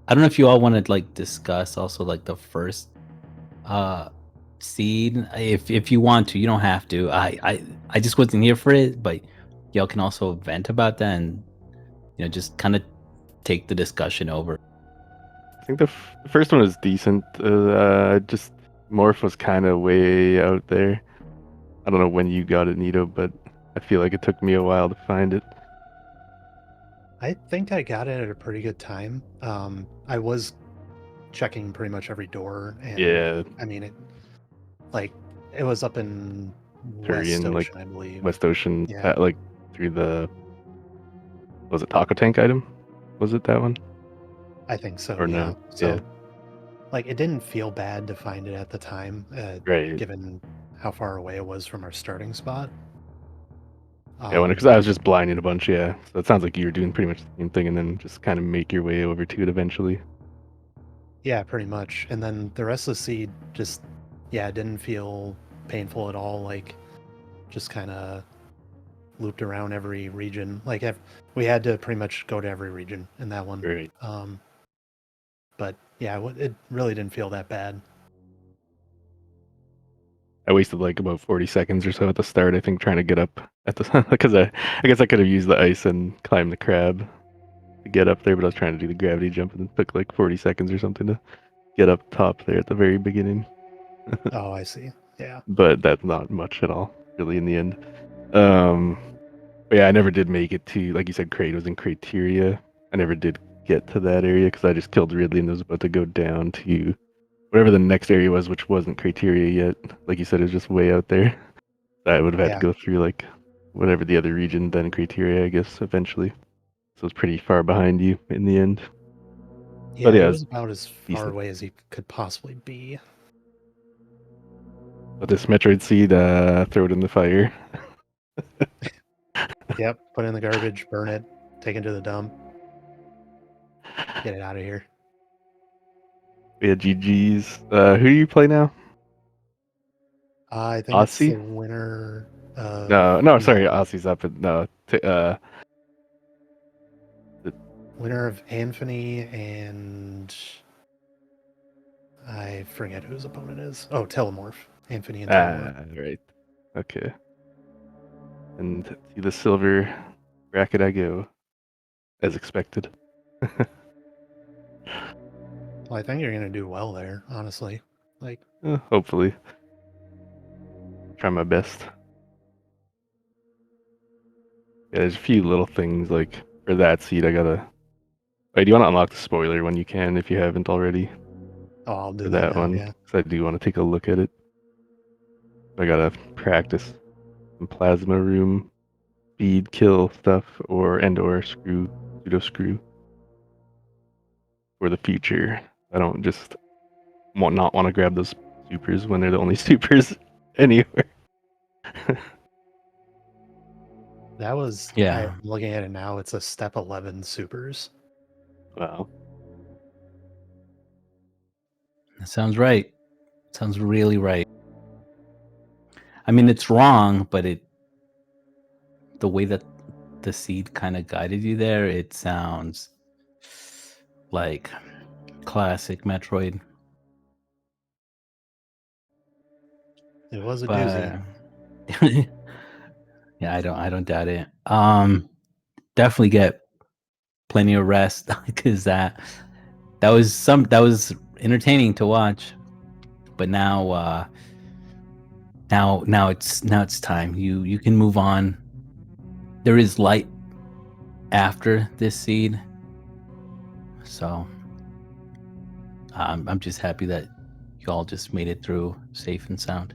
I don't know if you all want to like discuss also like the first seed. If you want to, you don't have to. I just wasn't here for it, but y'all can also vent about that and just kind of take the discussion over. I think the first one was decent. Just Morph was kind of way out there. I don't know when you got it, Nito, but I feel like it took me a while to find it. I think I got it at a pretty good time. I was checking pretty much every door, and yeah, I mean it was up in Korean, West Ocean, I believe. West Ocean, yeah. like through the, was it Taco Tank item? Was it that one? I think so. Or yeah. no? So, Yeah. like, it didn't feel bad to find it at the time, Right. given how far away it was from our starting spot. Yeah, because I was just blinding a bunch, yeah. So it sounds like you were doing pretty much the same thing and then just kind of make your way over to it eventually. Yeah, pretty much. And then the rest of the seed just, yeah, it didn't feel painful at all. Like, just kind of looped around every region. Like, we had to pretty much go to every region in that one. Right. But yeah, it really didn't feel that bad. I wasted like about 40 seconds or so at the start, I think, trying to get up at the because I guess I could have used the ice and climbed the crab to get up there, but I was trying to do the gravity jump and it took like 40 seconds or something to get up top there at the very beginning. Oh, I see. Yeah. But that's not much at all, really, in the end. But yeah, I never did make it to, like you said, Kraid was in Criteria. I never did get to that area because I just killed Ridley and was about to go down to whatever the next area was, which wasn't Criteria yet. Like you said, it was just way out there. I would have had Yeah. to go through like whatever the other region, then Criteria, I guess, eventually. So it's pretty far behind you in the end. Yeah, But yeah, it it's was about as far decent. away as he could possibly be. But this Metroid seed, throw it in the fire. Yep, put it in the garbage, burn it, take it to the dump, get it out of here. Yeah, GG's. Who do you play now? I think it's the Aussie? winner of... No, sorry, Aussie's up. No, winner of Anthony and... I forget who his opponent is. Oh, Telemorph. Anthony and Telemorph. right. Okay. And to the silver bracket I go, as expected. Well, I think you're going to do well there, honestly. Like, Hopefully. Try my best. Yeah, there's a few little things like for that seed I gotta... Wait, do you want to unlock the spoiler when you can if you haven't already? oh, I'll do For that that now, one. yeah. Because I do want to take a look at it. I gotta practice some plasma room, speed kill stuff, or pseudo screw for the future. I don't just not want to grab those supers when they're the only supers anywhere. That was... Yeah. I'm looking at it now. It's a step 11 supers. Wow. That sounds right. Sounds really right. I mean, it's wrong, but the way that the seed kind of guided you there, it sounds like classic Metroid. It was a doozy. But yeah, I don't doubt it. Definitely get plenty of rest because that was entertaining to watch. But now it's time. You can move on. There is light after this seed, so I'm just happy that you all just made it through safe and sound.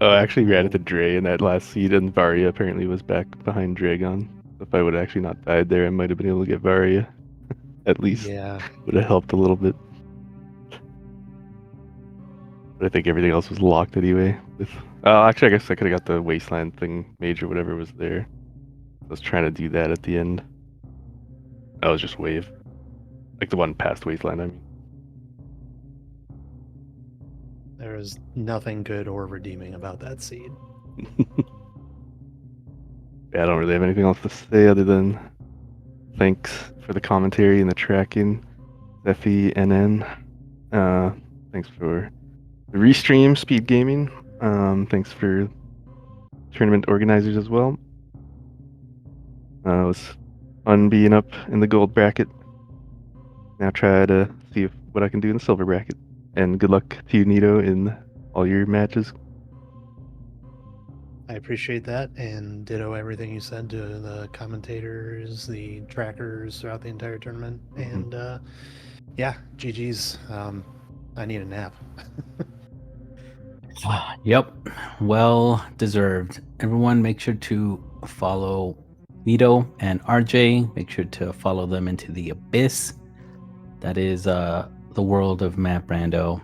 I actually ran into Dre in that last seed, and Varia apparently was back behind Dragon. If I would have actually not died there, I might have been able to get Varia. At least. Yeah. Would have helped a little bit. But I think everything else was locked anyway. Actually, I guess I could have got the Wasteland thing, Mage or whatever was there. I was trying to do that at the end. That was just Wave. Like the one past Wasteland, I mean. There was nothing good or redeeming about that seed. Yeah, I don't really have anything else to say other than thanks for the commentary and the tracking, FENN. Thanks for the restream, SpeedGaming. Thanks for tournament organizers as well. It was fun being up in the gold bracket. Now try to see what I can do in the silver bracket. And good luck to you, Nito, in all your matches. I appreciate that, and ditto everything you said to the commentators, the trackers throughout the entire tournament. Mhm. And yeah, GG's. I need a nap. Yep, well deserved. Everyone, make sure to follow Nito and RJ. Make sure to follow them into the abyss. That is the world of Map Rando.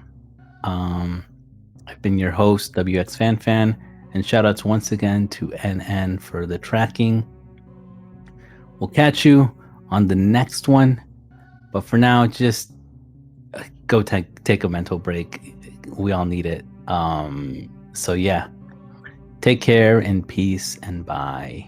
I've been your host, WX FanFan, and shoutouts once again to NN for the tracking. We'll catch you on the next one, but for now, just go take a mental break. We all need it. So yeah, take care and peace and bye.